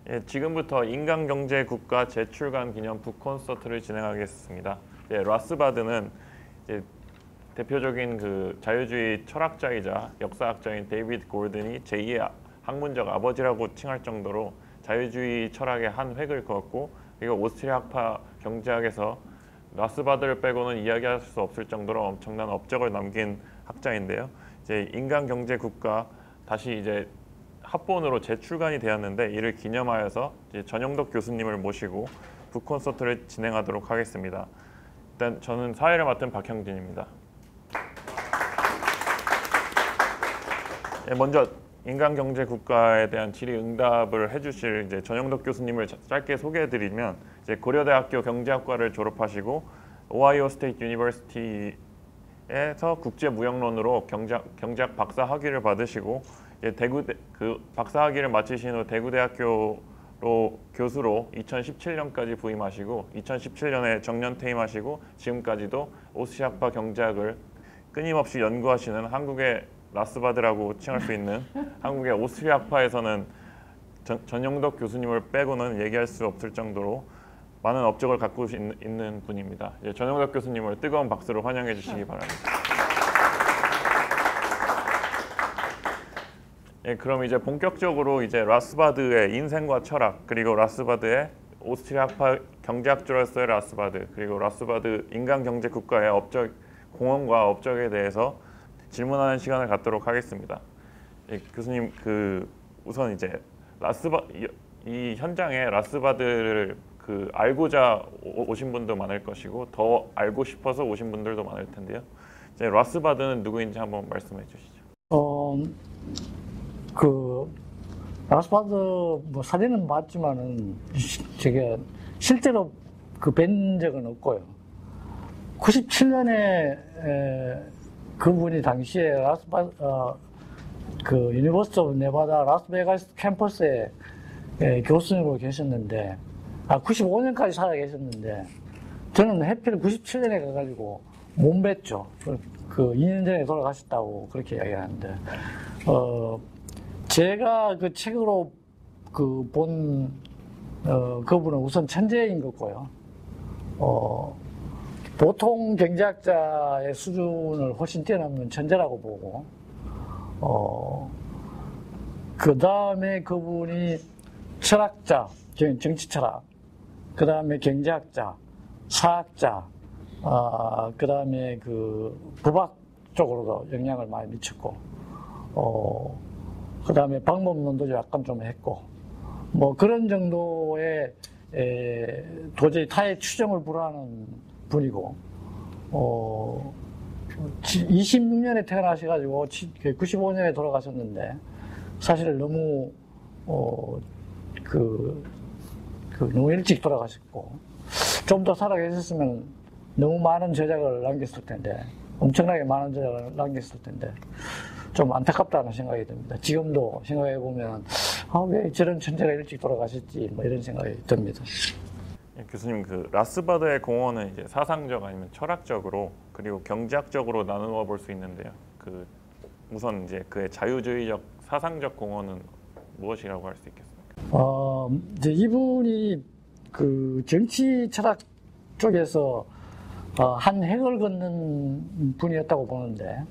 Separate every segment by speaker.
Speaker 1: 예, 지금부터 인간경제국가 재출간 기념 북콘서트를 진행하겠습니다. 예, 라스바드는 이제 대표적인 그 자유주의 철학자이자 역사학자인 데이비드 골든이 제2의 학문적 아버지라고 칭할 정도로 자유주의 철학의 한 획을 그었고, 그리고 오스트리아 학파 경제학에서 라스바드를 빼고는 이야기할 수 없을 정도로 엄청난 업적을 남긴 학자인데요. 이제 인간경제국가 다시 이제 합본으로 재출간이 되었는데, 이를 기념하여서 이제 전영덕 교수님을 모시고 북콘서트를 진행하도록 하겠습니다. 일단 저는 사회를 맡은 박형진입니다. 먼저 인간경제국가에 대한 질의응답을 해주실 이제 전영덕 교수님을 짧게 소개해드리면, 이제 고려대학교 경제학과를 졸업하시고 오하이오 스테이트 유니버시티에서 국제무역론으로 경제학 박사 학위를 받으시고, 그 박사 학위를 마치신 후 대구대학교로 교수로 2017년까지 부임하시고 2017년에 정년 퇴임하시고 지금까지도 오스트리아파 경제학을 끊임없이 연구하시는 한국의 라스바드라고 칭할 수 있는 한국의 오스트리아파에서는 전영덕 교수님을 빼고는 얘기할 수 없을 정도로 많은 업적을 갖고 있는 분입니다. 전영덕 교수님을 뜨거운 박수로 환영해 주시기 바랍니다. 예, 그럼 이제 본격적으로 이제 라스바드의 인생과 철학, 그리고 라스바드의 오스트리아파 경제학자로서의 라스바드, 그리고 라스바드 인간경제국가의 업적, 공헌과 업적에 대해서 질문하는 시간을 갖도록 하겠습니다. 예, 교수님, 우선 이제 이 현장에 라스바드를 알고자 오신 분도 많을 것이고 더 알고 싶어서 오신 분들도 많을 텐데요. 이제 라스바드는 누구인지 한번 말씀해 주시죠.
Speaker 2: 라스바드 사진은 봤지만은 제가 실제로 뵌 적은 없고요. 97년에 그분이 당시에 유니버시티 오브 네바다 라스베가스 캠퍼스에 교수님으로 계셨는데, 95년까지 살아 계셨는데, 저는 해필 97년에 가가지고 못 뵀죠. 2년 전에 돌아가셨다고 그렇게 이야기하는데, 제가 그 책으로 본 그분은 우선 천재인 거고요. 보통 경제학자의 수준을 훨씬 뛰어넘는 천재라고 보고, 그 다음에 그분이 철학자, 정치 철학, 그 다음에 경제학자, 사학자, 그 다음에 법학 쪽으로도 영향을 많이 미쳤고, 그 다음에 방법론도 약간 좀 했고, 그런 정도의 도저히 타의 추정을 불허하는 분이고, 26년에 태어나셔가지고 95년에 돌아가셨는데, 사실 너무 너무 일찍 돌아가셨고, 좀 더 살아 계셨으면 너무 많은 저작을 남겼을 텐데, 엄청나게 많은 저작을 남겼을 텐데, 좀 안타깝다는 생각이 듭니다. 지금도 생각해보면, 왜 저런 천재가 일찍 돌아가셨지, 이런 생각이 듭니다.
Speaker 1: 예, 교수님, 라스바드의 공헌은 이제 사상적 아니면 철학적으로, 그리고 경제학적으로 나누어 볼 수 있는데요. 우선 이제 그의 자유주의적 사상적 공헌은 무엇이라고 할 수 있겠습니까?
Speaker 2: 이제 이분이 정치 철학 쪽에서 한 획을 긋는 분이었다고 보는데,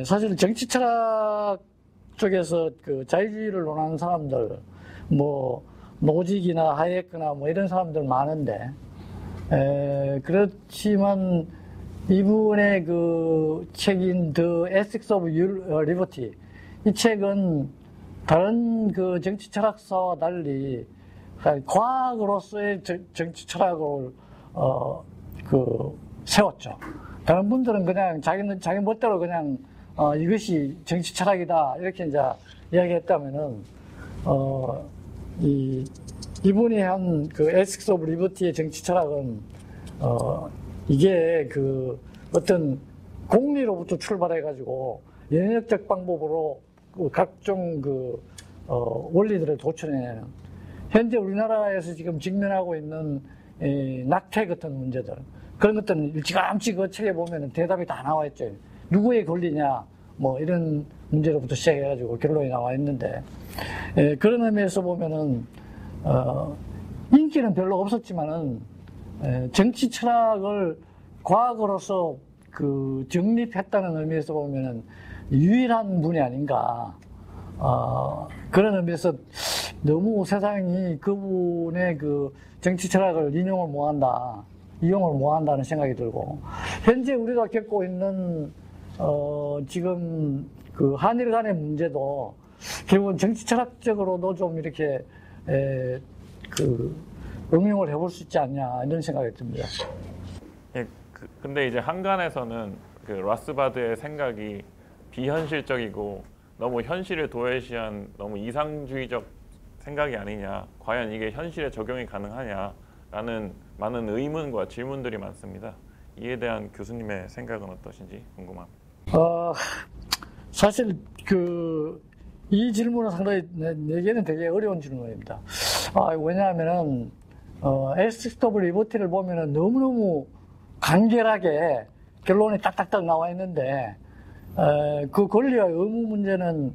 Speaker 2: 사실 정치 철학 쪽에서 자유주의를 논하는 사람들, 노직이나 하이에크나 이런 사람들 많은데, 그렇지만 이분의 책인 The Ethics of Liberty, 이 책은 다른 정치 철학사와 달리 과학으로서의 정치 철학을 세웠죠. 다른 분들은 그냥 자기 멋대로 그냥 이것이 정치 철학이다 이렇게 이제 이야기했다면은 이분이 한 Ethics of Liberty의 정치 철학은 이게 어떤 공리로부터 출발해가지고 연역적 방법으로 각종 원리들을 도출해내는, 현재 우리나라에서 지금 직면하고 있는 낙태 같은 문제들, 그런 것들은 일찌감치 그 책에 보면 대답이 다 나와 있죠. 누구의 권리냐, 이런 문제로부터 시작해가지고 결론이 나와 있는데, 그런 의미에서 보면은 인기는 별로 없었지만은 정치 철학을 과학으로서 그 정립했다는 의미에서 보면은 유일한 분이 아닌가. 그런 의미에서 너무 세상이 그분의 그 정치 철학을 이용을 못한다는 생각이 들고, 현재 우리가 겪고 있는 지금 그 한일 간의 문제도 결국은 정치 철학적으로도 좀 이렇게 응용을 해볼 수 있지 않냐 이런 생각이 듭니다.
Speaker 1: 예, 근데 이제 한간에서는 그 라스바드의 생각이 비현실적이고 너무 현실을 도외시한 너무 이상주의적 생각이 아니냐, 과연 이게 현실에 적용이 가능하냐라는 많은 의문과 질문들이 많습니다. 이에 대한 교수님의 생각은 어떠신지 궁금합니다.
Speaker 2: 사실 이 질문은 상당히 내게는 되게 어려운 질문입니다. 왜냐하면은 SW2T를 보면은 너무너무 간결하게 결론이 딱딱딱 나와 있는데, 그 권리와 의무 문제는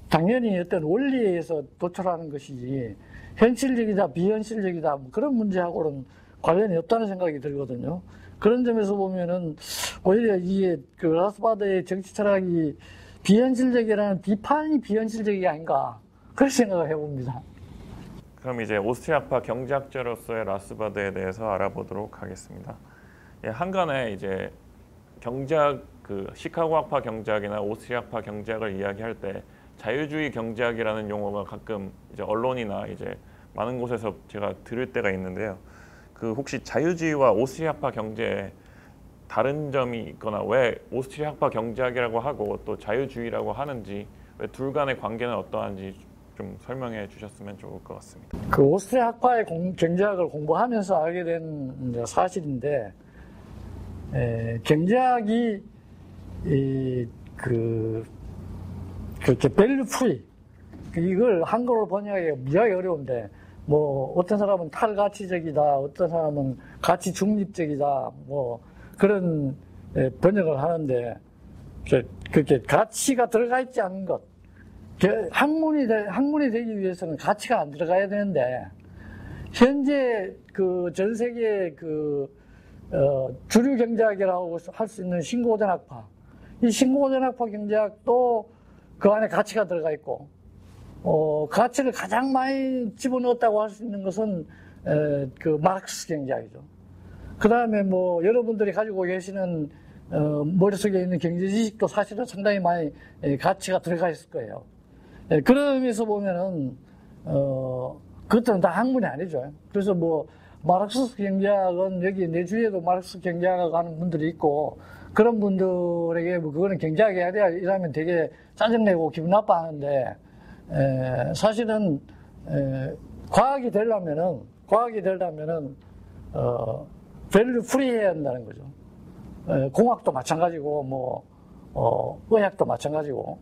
Speaker 2: 당연히 어떤 원리에 의해서 도출하는 것이지 현실적이다 비현실적이다 뭐 그런 문제하고는 관련이 없다는 생각이 들거든요. 그런 점에서 보면은 오히려 이게 그 라스바드의 정치 철학이 비현실적이라는 비판이 비현실적이 아닌가 그런 생각을 해봅니다.
Speaker 1: 그럼 이제 오스트리아파 경제학자로서의 라스바드에 대해서 알아보도록 하겠습니다. 예, 한간에 이제 시카고학파 경제학이나 오스트리아파 경제학을 이야기할 때 자유주의 경제학이라는 용어가 가끔 이제 언론이나 이제 많은 곳에서 제가 들을 때가 있는데요. 혹시 자유주의와 오스트리아파 경제에 다른 점이 있거나 왜 오스트리아파 경제학이라고 하고 또 자유주의라고 하는지, 왜 둘 간의 관계는 어떠한지 좀 설명해 주셨으면 좋을 것 같습니다.
Speaker 2: 그 오스트리아파의 경제학을 공부하면서 알게 된 사실인데, 경제학이 그렇게 밸류 프리, 이걸 한글로 번역하기가 무지하게 어려운데, 뭐 어떤 사람은 탈가치적이다, 어떤 사람은 가치 중립적이다, 뭐 그런 번역을 하는데, 그렇게 가치가 들어가 있지 않은 것, 학문이 되기 위해서는 가치가 안 들어가야 되는데, 현재 전 세계 주류 경제학이라고 할 수 있는 신고전학파, 이 신고전학파 경제학도 그 안에 가치가 들어가 있고, 가치를 가장 많이 집어넣었다고 할 수 있는 것은 마르크스 경제학이죠. 그 다음에 뭐 여러분들이 가지고 계시는 머릿속에 있는 경제 지식도 사실은 상당히 많이 가치가 들어가 있을 거예요. 그런 의미에서 보면은 그것들은 다 학문이 아니죠. 그래서 뭐 마르크스 경제학은 여기 내 주위에도 마르크스 경제학을 하는 분들이 있고, 그런 분들에게 뭐 그거는 경제학이 아니라 이러면 되게 짜증내고 기분 나빠하는데, 사실은 과학이 되려면은 밸류 프리해야 한다는 거죠. 공학도 마찬가지고 뭐 의학도 마찬가지고,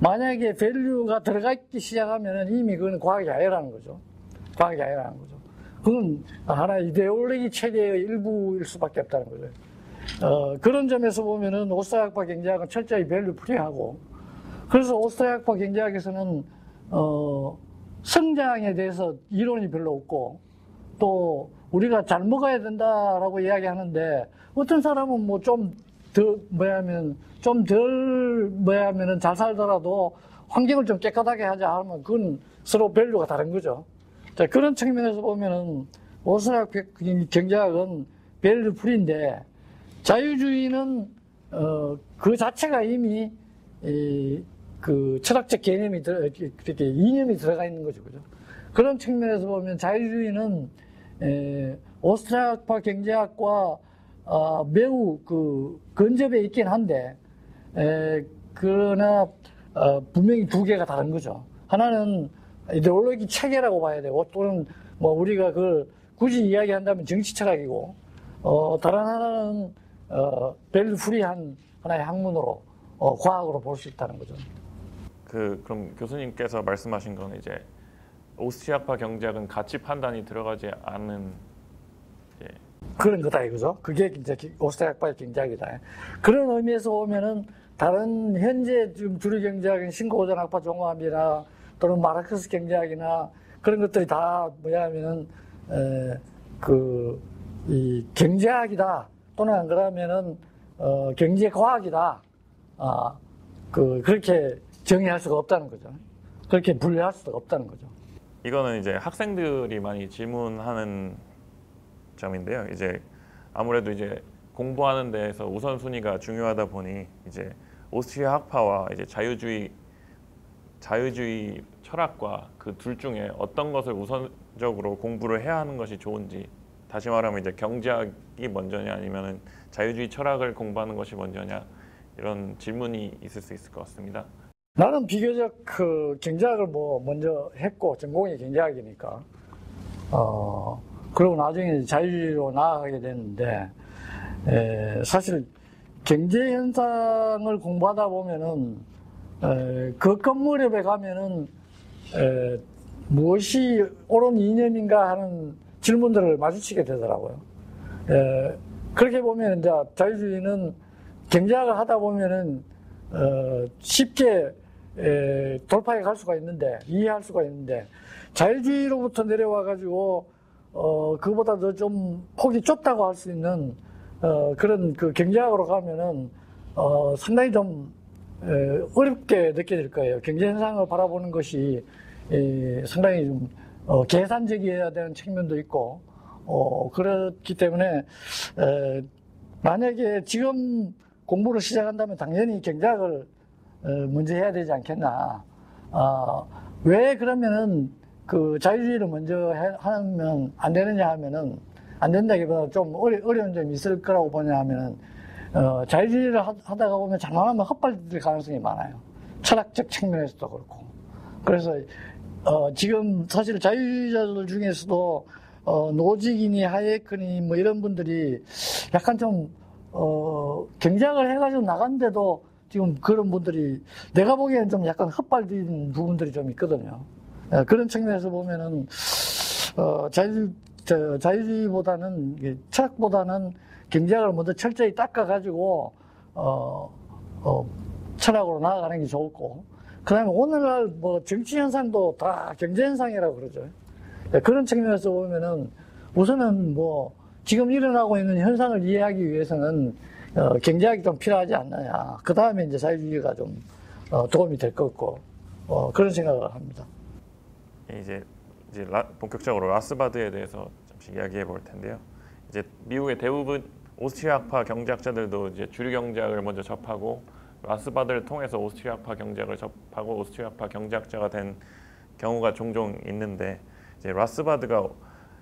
Speaker 2: 만약에 밸류가 들어가 있기 시작하면은 이미 그건 과학이 아니라는 거죠. 과학이 아니라는 거죠. 그건 하나의 이데올로기 체계의 일부일 수밖에 없다는 거죠. 그런 점에서 보면은 오스트리아학파 경제학은 철저히 밸류 프리하고, 그래서 오스트리아학파 경제학에서는 성장에 대해서 이론이 별로 없고, 또 우리가 잘 먹어야 된다라고 이야기하는데, 어떤 사람은 뭐 좀 덜 잘 살더라도 환경을 좀 깨끗하게 하자 하면 그건 서로 밸류가 다른 거죠. 자, 그런 측면에서 보면은 오스트리아학파 경제학은 밸류 프리인데, 자유주의는 그 자체가 이미 그 철학적 개념이 그렇게 이념이 들어가 있는 거죠, 그죠? 그런 측면에서 보면 자유주의는 오스트리아파 경제학과 매우 근접해 있긴 한데, 그러나 분명히 두 개가 다른 거죠. 하나는 이데올로기 체계라고 봐야 되고, 또는 뭐 우리가 그걸 굳이 이야기한다면 정치 철학이고, 다른 하나는 밸류 프리한 하나의 학문으로 과학으로 볼 수 있다는 거죠.
Speaker 1: 그럼 교수님께서 말씀하신 건 이제 오스트리아파 경제학은 가치 판단이 들어가지 않는
Speaker 2: 그런 거다 이거죠. 그게 이제 오스트리아파의 경제학이다. 그런 의미에서 보면은 다른 현재 지금 주류 경제학인 신고전학파 종합이나 또는 마르크스 경제학이나 그런 것들이 다 뭐냐면은 이 경제학이다 또는 안 그러면은 경제과학이다. 그렇게 정의할 수가 없다는 거죠. 그렇게 분류할 수가 없다는 거죠.
Speaker 1: 이거는 이제 학생들이 많이 질문하는 점인데요. 이제 아무래도 이제 공부하는 데에서 우선순위가 중요하다 보니 이제 오스트리아 학파와 이제 자유주의 철학과 그 둘 중에 어떤 것을 우선적으로 공부를 해야 하는 것이 좋은지, 다시 말하면 이제 경제학이 먼저냐 아니면은 자유주의 철학을 공부하는 것이 먼저냐, 이런 질문이 있을 수 있을 것 같습니다.
Speaker 2: 나는 비교적 경제학을 먼저 했고 전공이 경제학이니까 그리고 나중에 자유주의로 나아가게 됐는데 사실 경제 현상을 공부하다 보면은 그 끝무렵에 가면은 무엇이 옳은 이념인가 하는 질문들을 마주치게 되더라고요. 그렇게 보면 이제 자유주의는 경제학을 하다 보면은 쉽게 돌파해 갈 수가 있는데, 이해할 수가 있는데, 자유주의로부터 내려와 가지고 그보다 더 좀 폭이 좁다고 할 수 있는 그런 그 경제학으로 가면은 상당히 좀 어렵게 느껴질 거예요. 경제 현상을 바라보는 것이 상당히 좀 계산적이어야 되는 측면도 있고 그렇기 때문에 만약에 지금 공부를 시작한다면 당연히 경제학을 먼저 해야 되지 않겠나. 왜 그러면은 그 자유주의를 먼저 하면 안 되느냐 하면은, 안 된다기보다 좀 어려운 점이 있을 거라고 보냐 하면은 자유주의를 하다가 보면 잘못하면 헛발질 가능성이 많아요. 철학적 측면에서도 그렇고. 그래서 지금 사실 자유주의자들 중에서도 노직이니 하예크니 뭐 이런 분들이 약간 좀 경제학을 해가지고 나간데도 지금 그런 분들이 내가 보기에는 좀 약간 헛발진 부분들이 좀 있거든요. 그런 측면에서 보면은 자유주의보다는, 철학보다는 경제학을 먼저 철저히 닦아가지고 철학으로 나아가는 게 좋고, 그 다음에 오늘날 뭐 정치 현상도 다 경제 현상이라고 그러죠. 그런 측면에서 보면은 우선은 뭐 지금 일어나고 있는 현상을 이해하기 위해서는 경제학이 좀 필요하지 않느냐. 그 다음에 이제 자유주의가 좀 도움이 될 것 같고 그런 생각을 합니다.
Speaker 1: 이제 본격적으로 라스바드에 대해서 잠시 이야기해 볼 텐데요. 이제 미국의 대부분 오스트리아파 경제학자들도 이제 주류 경제학을 먼저 접하고 라스바드를 통해서 오스트리아파 경제학을 접하고 오스트리아파 경제학자가 된 경우가 종종 있는데, 이제 라스바드가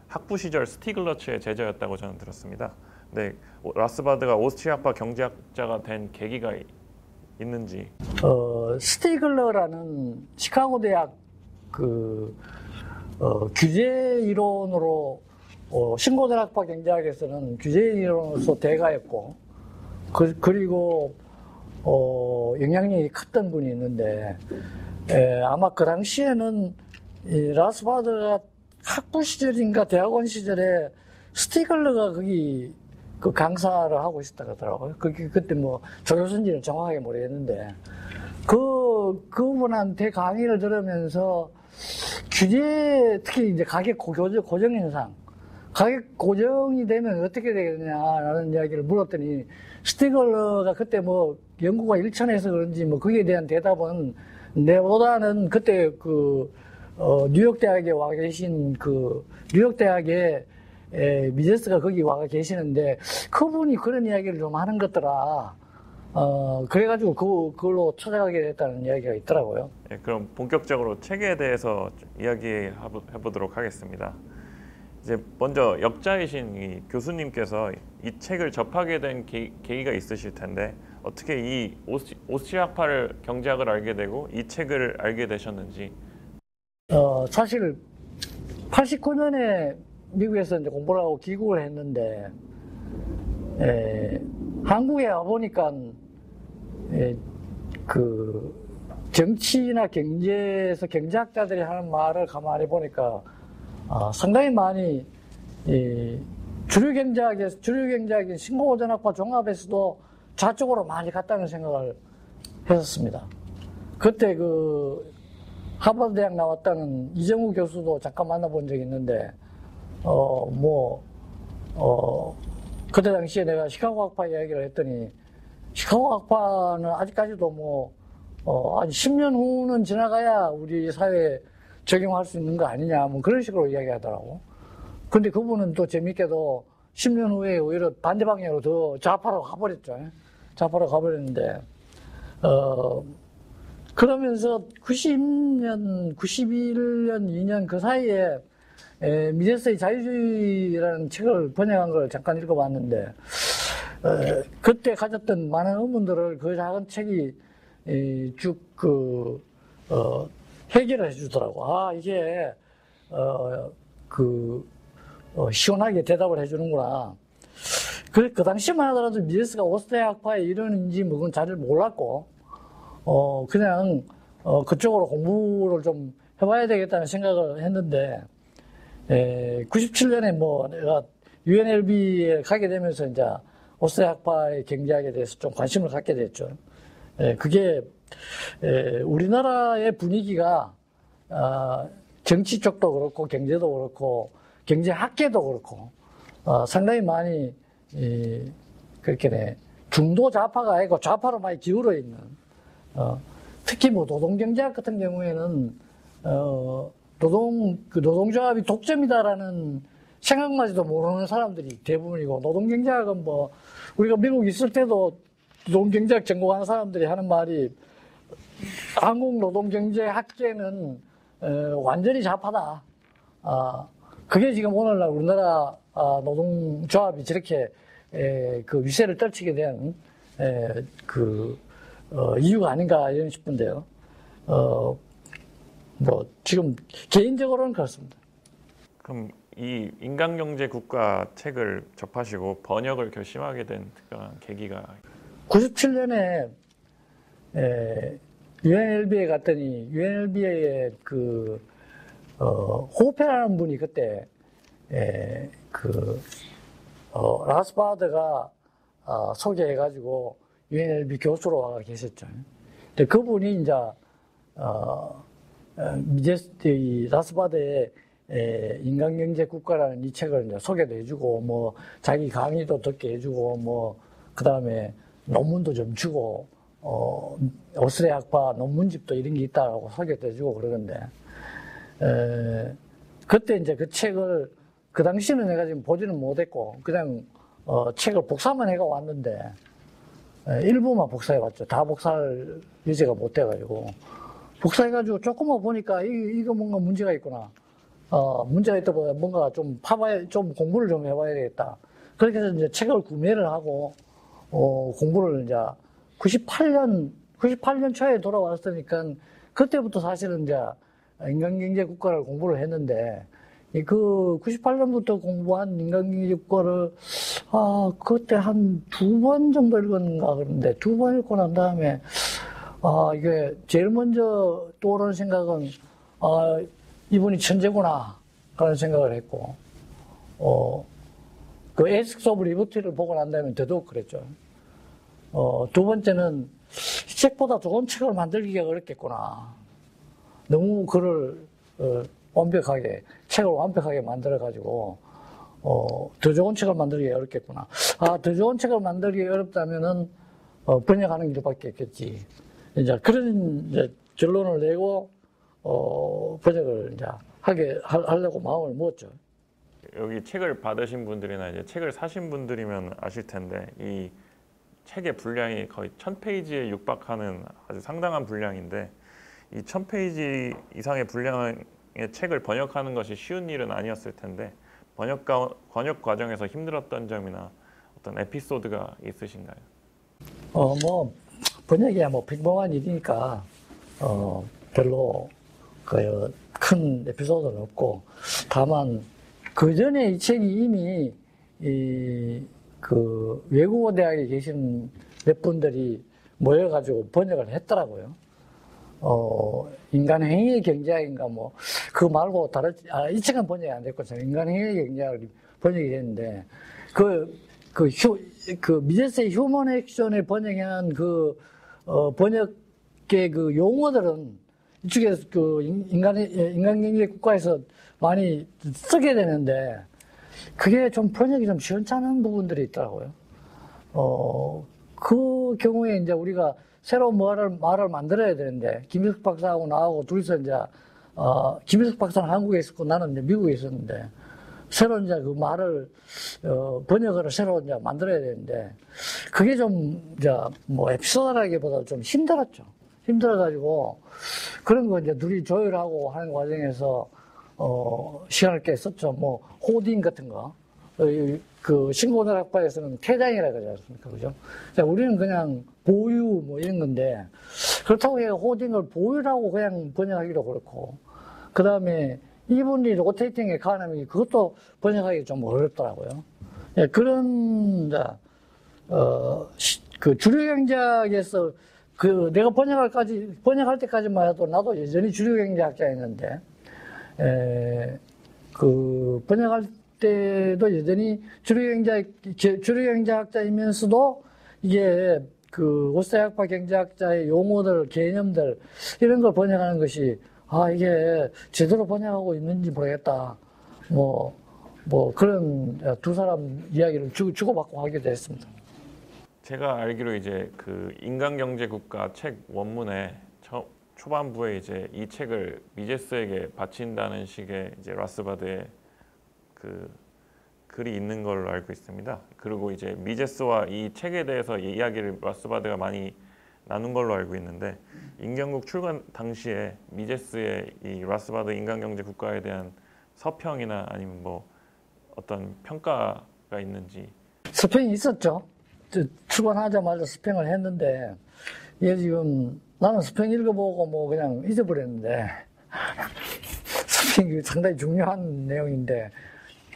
Speaker 1: 학부 시절 스티글러츠의 제자였다고 저는 들었습니다. 근데 라스바드가 오스트리아파 경제학자가 된 계기가 있는지.
Speaker 2: 스티글러라는 시카고 대학 규제 이론으로 신고대학파 경제학에서는 규제 이론으로서 대가였고, 그리고 영향력이 컸던 분이 있는데, 아마 그 당시에는 이 라스바드가 학부 시절인가 대학원 시절에 스티글러가 거기 그 강사를 하고 있었다고 하더라고요. 그때 뭐 조교수인지는 정확하게 모르겠는데, 그분한테 강의를 들으면서 규제, 특히 이제 가격 고정 현상, 가격 고정이 되면 어떻게 되겠냐라는 이야기를 물었더니, 스티글러가 그때 뭐 연구가 일천해서 그런지 뭐 거기에 대한 대답은 내보다는 그때 뉴욕대학에 와 계신 뉴욕대학에 미제스가 거기 와 계시는데 그분이 그런 이야기를 좀 하는 것더라. 그래가지고 그걸로 찾아가게 됐다는 이야기가 있더라고요.
Speaker 1: 네, 그럼 본격적으로 책에 대해서 이야기해 보도록 하겠습니다. 이제 먼저 역자이신 이 교수님께서 이 책을 접하게 된 계기가 있으실 텐데, 어떻게 이 오스트리아파를 경제학을 알게 되고 이 책을 알게 되셨는지.
Speaker 2: 사실 89년에 미국에서 이제 공부를 하고 귀국을 했는데, 한국에 와보니까 정치나 경제에서 경제학자들이 하는 말을 가만히 보니까 상당히 많이 주류 경제학인 신고고전학파 종합에서도 좌쪽으로 많이 갔다는 생각을 했었습니다. 그때 하버드 대학 나왔다는 이정우 교수도 잠깐 만나본 적이 있는데, 그때 당시에 내가 시카고 학파 이야기를 했더니, 시카고 학파는 아직까지도 아직 10년 후는 지나가야 우리 사회에 적용할 수 있는 거 아니냐, 그런 식으로 이야기하더라고. 근데 그분은 또 재밌게도 10년 후에 오히려 반대 방향으로 더 좌파로 가버렸죠. 좌파로 가버렸는데, 그러면서 90년, 91년, 2년 그 사이에 미제스의 자유주의라는 책을 번역한 걸 잠깐 읽어봤는데, 그때 가졌던 많은 의문들을 그 작은 책이 쭉 해결을 해주더라고. 이게 시원하게 대답을 해주는구나. 그 당시만 하더라도 미제스가 오스대 학파의 일원인지 그건 잘 몰랐고, 그냥 그쪽으로 공부를 좀 해봐야 되겠다는 생각을 했는데, 97년에 내가 UNLV에 가게 되면서 이제 오스대 학파의 경제학에 대해서 좀 관심을 갖게 됐죠. 그게 우리나라의 분위기가 정치 쪽도 그렇고 경제도 그렇고 경제학계도 그렇고 상당히 많이 그렇게 중도 좌파가 아니고 좌파로 많이 기울어 있는, 특히 노동경제학 같은 경우에는 노동조합이 독점이다라는 생각마저도 모르는 사람들이 대부분이고, 노동경제학은 우리가 미국 있을 때도 노동경제학 전공하는 사람들이 하는 말이, 한국 노동경제학계는 완전히 좌파다. 그게 지금 오늘날 우리나라 노동조합이 저렇게 그 위세를 떨치게 된 이유가 아닌가 이런 싶은데요. 지금 개인적으로는 그렇습니다.
Speaker 1: 그럼 이 인간경제 국가 책을 접하시고 번역을 결심하게 된 특별한 계기가?
Speaker 2: 97년에 UNLV에 갔더니 UNLV의 호페라는 분이 그때 라스바드가 소개해가지고 UNLV 교수로 와 계셨죠. 근데 그분이 이제 미제스 라스바드의 인간경제 국가라는 이 책을 이제 소개도 해주고, 자기 강의도 듣게 해주고, 그 다음에 논문도 좀 주고, 오스레 학파 논문집도 이런 게 있다고 소개도 해주고 그러는데, 그때 이제 그 책을, 그 당시는 내가 지금 보지는 못했고, 그냥, 책을 복사만 해가 왔는데, 일부만 복사해 왔죠. 다 복사할 여지가 못 돼가지고. 복사해가지고 조금만 보니까, 이거 뭔가 문제가 있구나. 문제가 있다 보다 뭔가 좀 좀 공부를 좀 해봐야 되겠다. 그렇게 해서 이제 책을 구매를 하고, 공부를 이제 98년 초에 돌아왔으니까, 그때부터 사실은 이제 인간경제 국가를 공부를 했는데, 그 98년부터 공부한 인간경제 국가를, 그때 한 2번 정도 읽었는가 그런데, 2번 읽고 난 다음에, 이게 제일 먼저 떠오르는 생각은, 이분이 천재구나, 그런 생각을 했고, 그 에스크스 오브 리버티를 보고 난 다음에 더더욱 그랬죠. 두 번째는, 책보다 좋은 책을 만들기가 어렵겠구나. 너무 책을 완벽하게 만들어가지고, 더 좋은 책을 만들기 어렵겠구나. 더 좋은 책을 만들기 어렵다면은, 번역하는 길밖에 없겠지. 이제 그런 이제 결론을 내고, 번역을 이제 하려고 마음을 먹었죠.
Speaker 1: 여기 책을 받으신 분들이나 이제 책을 사신 분들이면 아실 텐데, 이 책의 분량이 거의 1000페이지에 육박하는 아주 상당한 분량인데, 이 1000페이지 이상의 분량의 책을 번역하는 것이 쉬운 일은 아니었을 텐데, 번역 과정에서 힘들었던 점이나 어떤 에피소드가 있으신가요?
Speaker 2: 번역이야 평범한 일이니까, 별로 큰 에피소드는 없고, 다만 그 전에 이 책이 이미 외국어 대학에 계신 몇 분들이 모여가지고 번역을 했더라고요. 인간 행위의 경제학인가 그거 말고 이 책은 번역이 안 됐고, 인간 행위의 경제학을 번역이 됐는데, 미제스의 휴먼 액션을 번역한 번역의 용어들은 이쪽에 그 인간경제 국가에서 많이 쓰게 되는데 그게 좀 번역이 좀 시원찮은 부분들이 있더라고요. 그 경우에 이제 우리가 새로운 말을 만들어야 되는데 김일숙 박사하고 나하고 둘이서 이제 김일숙 박사는 한국에 있었고 나는 이제 미국에 있었는데 새로 이제 그 말을 번역을 새로 이제 만들어야 되는데 그게 좀 이제 뭐 에피소드라기보다 좀 힘들었죠. 힘들어가지고 그런 거 이제 둘이 조율하고 하는 과정에서 시간을 꽤 썼죠. 뭐 호딩 같은 거. 그 신고문학파에서는 퇴장이라고 그러지 않습니까? 그죠? 우리는 그냥 보유 뭐 이런 건데 그렇다고 해 호딩을 보유라고 그냥 번역하기도 그렇고 그 다음에 이분이 로테이팅 에코노미 그것도 번역하기 좀 어렵더라고요. 예, 그런 그 주류 경제학에서 그 내가 번역할 때까지만 해도 나도 여전히 주류 경제학자였는데 그 번역할 때도 여전히 주류 경제학자이면서도 이게 그 오스트리아학파 경제학자의 용어들, 개념들 이런 걸 번역하는 것이 이게 제대로 번역하고 있는지 모르겠다. 뭐 그런 두 사람 이야기를 주고받고 하기도 했습니다.
Speaker 1: 제가 알기로 이제 그 인간경제국가 책 원문에 초반부에 이제 이 책을 미제스에게 바친다는 식의 이제 라스바드의 그 글이 있는 걸로 알고 있습니다. 그리고 이제 미제스와 이 책에 대해서 이야기를 라스바드가 많이 나눈 걸로 알고 있는데 인경국 출간 당시에 미제스의 이 라스바드 인간경제국가에 대한 서평이나 아니면 뭐 어떤 평가가 있는지.
Speaker 2: 서평이 있었죠. 출간하자마자 서평을 했는데 이게 지금 나는 서평 읽어보고 뭐 그냥 잊어버렸는데 서평이 상당히 중요한 내용인데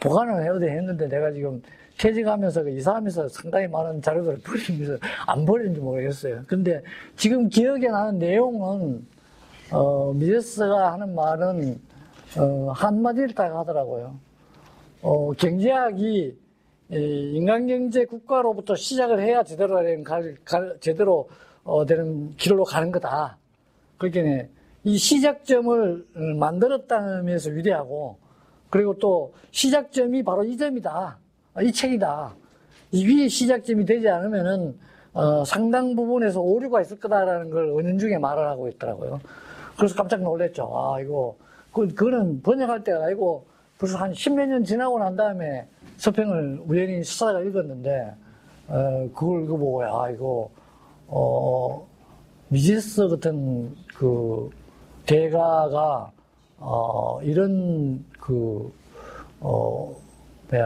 Speaker 2: 보관을 해야 했는데 내가 지금 퇴직하면서 이사하면서 상당히 많은 자료들을 버리면서 안 버리는지 모르겠어요. 근데 지금 기억에 나는 내용은 미제스가 하는 말은 한마디를 딱 하더라고요. 경제학이 인간경제 국가로부터 시작을 해야 제대로 되는 길로 가는 거다. 그러니까 이 시작점을 만들었다는 의미에서 위대하고 그리고 또 시작점이 바로 이 점이다. 이 책이다. 이게 시작점이 되지 않으면은 상당 부분에서 오류가 있을 거다라는 걸 은연중에 말을 하고 있더라고요. 그래서 깜짝 놀랐죠. 그거는 번역할 때가 아니고 벌써 한 10몇 년 지나고 난 다음에 서평을 우연히 수사가 읽었는데 그걸 읽어보고 이거 미제스 같은 그 대가가 이런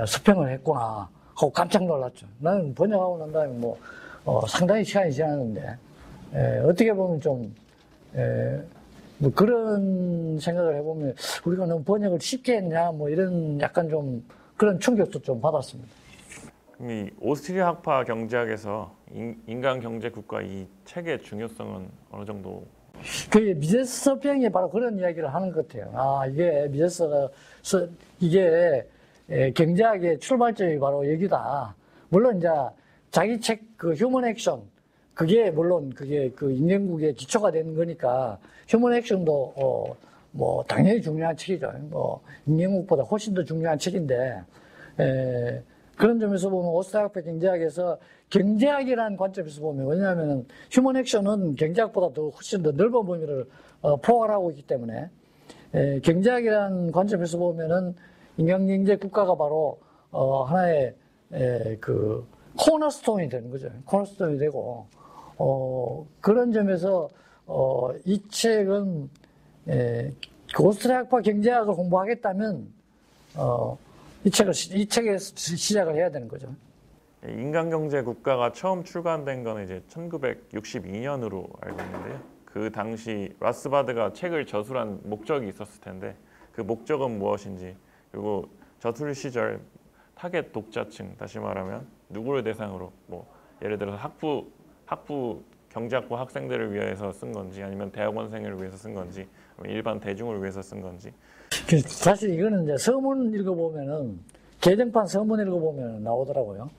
Speaker 2: 서평을 했구나 하고 깜짝 놀랐죠. 나는 번역하고 난 다음에 상당히 시간이 지났는데 어떻게 보면 좀 그런 생각을 해보면 우리가 너무 번역을 쉽게 했냐 이런 약간 좀 그런 충격도 좀 받았습니다.
Speaker 1: 이 오스트리아 학파 경제학에서 인간경제국가 이 책의 중요성은 어느 정도?
Speaker 2: 그 미제스 서평이 바로 그런 이야기를 하는 것 같아요. 이게 미제스가 이게 경제학의 출발점이 바로 여기다. 물론 이제 자기 책 그 휴먼 액션 그게 물론 그게 그 인간국의 기초가 되는 거니까 휴먼 액션도 당연히 중요한 책이죠. 인간국보다 훨씬 더 중요한 책인데 그런 점에서 보면 오스트리아학파 경제학에서 경제학이라는 관점에서 보면 왜냐하면 휴먼 액션은 경제학보다 더 훨씬 더 넓은 범위를 포괄하고 있기 때문에 경제학이라는 관점에서 보면은 인간경제 국가가 바로 하나의 그 코너스톤이 되는 거죠. 코너스톤이 되고 그런 점에서 이 책은 오스트리아학파 경제학을 공부하겠다면 이 책에서 시작을 해야 되는 거죠.
Speaker 1: 인간경제 국가가 처음 출간된 건 이제 1962년으로 알고 있는데요. 그 당시 라스바드가 책을 저술한 목적이 있었을 텐데 그 목적은 무엇인지 그리고 저술 시절 타겟 독자층 다시 말하면 누구를 대상으로 예를 들어서 학부 경제학부 학생들을 위해서 쓴 건지 아니면 대학원생을 위해서 쓴 건지 일반 대중을 위해서 쓴 건지.
Speaker 2: 사실 이거는 이제 서문 읽어보면은 개정판 서문 읽어보면 나오더라고요.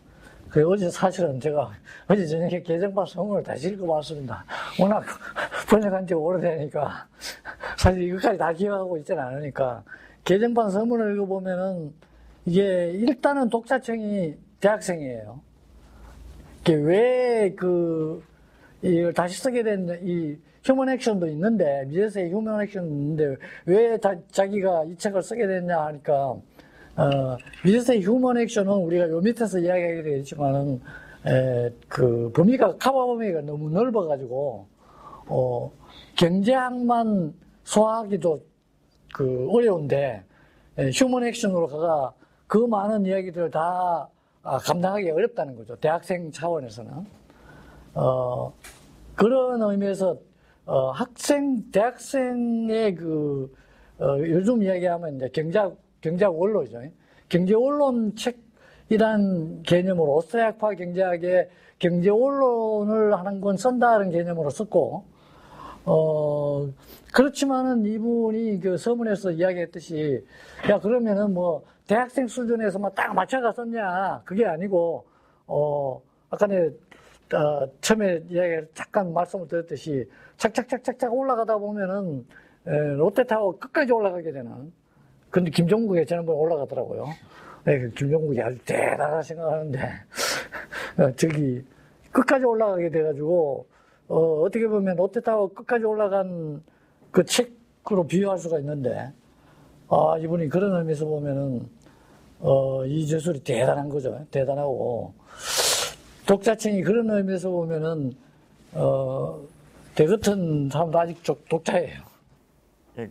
Speaker 2: 어제 사실은 제가 어제 저녁에 개정판 서문을 다시 읽어봤습니다. 워낙 번역한 지 오래되니까 사실 이것까지 다 기억하고 있지는 않으니까 개정판 서문을 읽어보면은 이게 일단은 독자층이 대학생이에요. 이게 왜 이걸 다시 쓰게 된 이 휴먼 액션도 있는데, 미제스의 휴먼 액션도 있는데 왜 자기가 이 책을 쓰게 됐냐 하니까 미제스의 휴먼 액션은 우리가 요 밑에서 이야기하게 되겠지만은 그 범위가 커버 범위가 너무 넓어가지고 경제학만 소화하기도 어려운데 휴먼 액션으로 가가 그 많은 이야기들을 다 감당하기 어렵다는 거죠. 대학생 차원에서는. 그런 의미에서 대학생의 요즘 이야기하면 이제 경제학 원로죠. 경제 원론 책이란 개념으로 오스트리아파 경제학의 경제 원론을 하는 건 쓴다는 개념으로 썼고, 그렇지만은 이분이 그 서문에서 이야기했듯이, 야, 그러면은 뭐, 대학생 수준에서만 딱 맞춰가 썼냐. 그게 아니고, 아까 처음에 이야기 잠깐 말씀을 드렸듯이, 착착착착착 올라가다 보면은, 롯데타워 끝까지 올라가게 되는. 근데 김종국이 지난번에 올라가더라고요. 김종국이 아주 대단하다 생각하는데, 끝까지 올라가게 돼가지고, 어떻게 보면 롯데타워 끝까지 올라간 그 책으로 비유할 수가 있는데, 이분이 그런 의미에서 보면은, 이 저술이 대단한 거죠. 대단하고, 독자층이 그런 의미에서 보면은, 대같은 사람도 아직 독자예요.
Speaker 1: 예,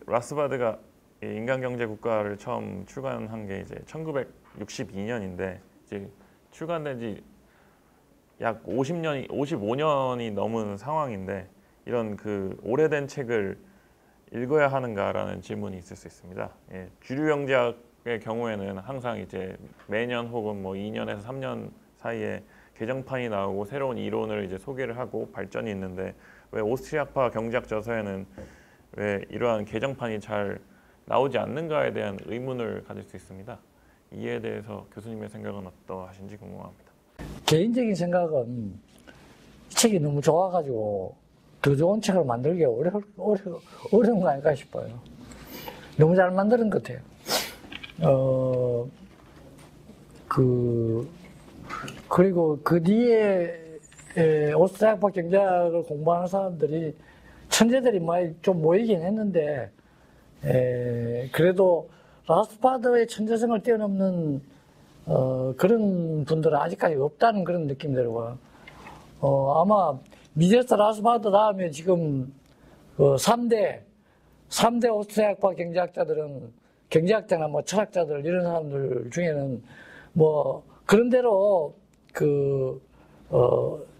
Speaker 1: 라스바드가 인간경제국가를 처음 출간한 게 이제 1962년인데, 이제 출간된 지 약 55년이 넘은 상황인데, 이런 오래된 책을 읽어야 하는가라는 질문이 있을 수 있습니다. 예, 주류 경제학의 경우에는 항상 이제 매년 혹은 뭐 2년에서 3년 사이에 개정판이 나오고 새로운 이론을 이제 소개를 하고 발전이 있는데, 왜 오스트리아파 경제학 저서에는 왜 이러한 개정판이 잘 나오지 않는가에 대한 의문을 가질 수 있습니다. 이에 대해서 교수님의 생각은 어떠하신지 궁금합니다.
Speaker 2: 개인적인 생각은 이 책이 너무 좋아가지고 더 좋은 책을 만들기가 어려운 거 아닐까 싶어요. 너무 잘 만드는 것 같아요. 그리고 그 뒤에 오스트리아파 경제학을 공부하는 사람들이 천재들이 많이 좀 모이긴 했는데, 그래도 라스바드의 천재성을 뛰어넘는 그런 분들은 아직까지 없다는 그런 느낌이 들고요. 아마 미제스 라스바드 다음에 지금 3대 오스트리아파 경제학자들은, 경제학자나 뭐 철학자들 이런 사람들 중에는 뭐 그런 대로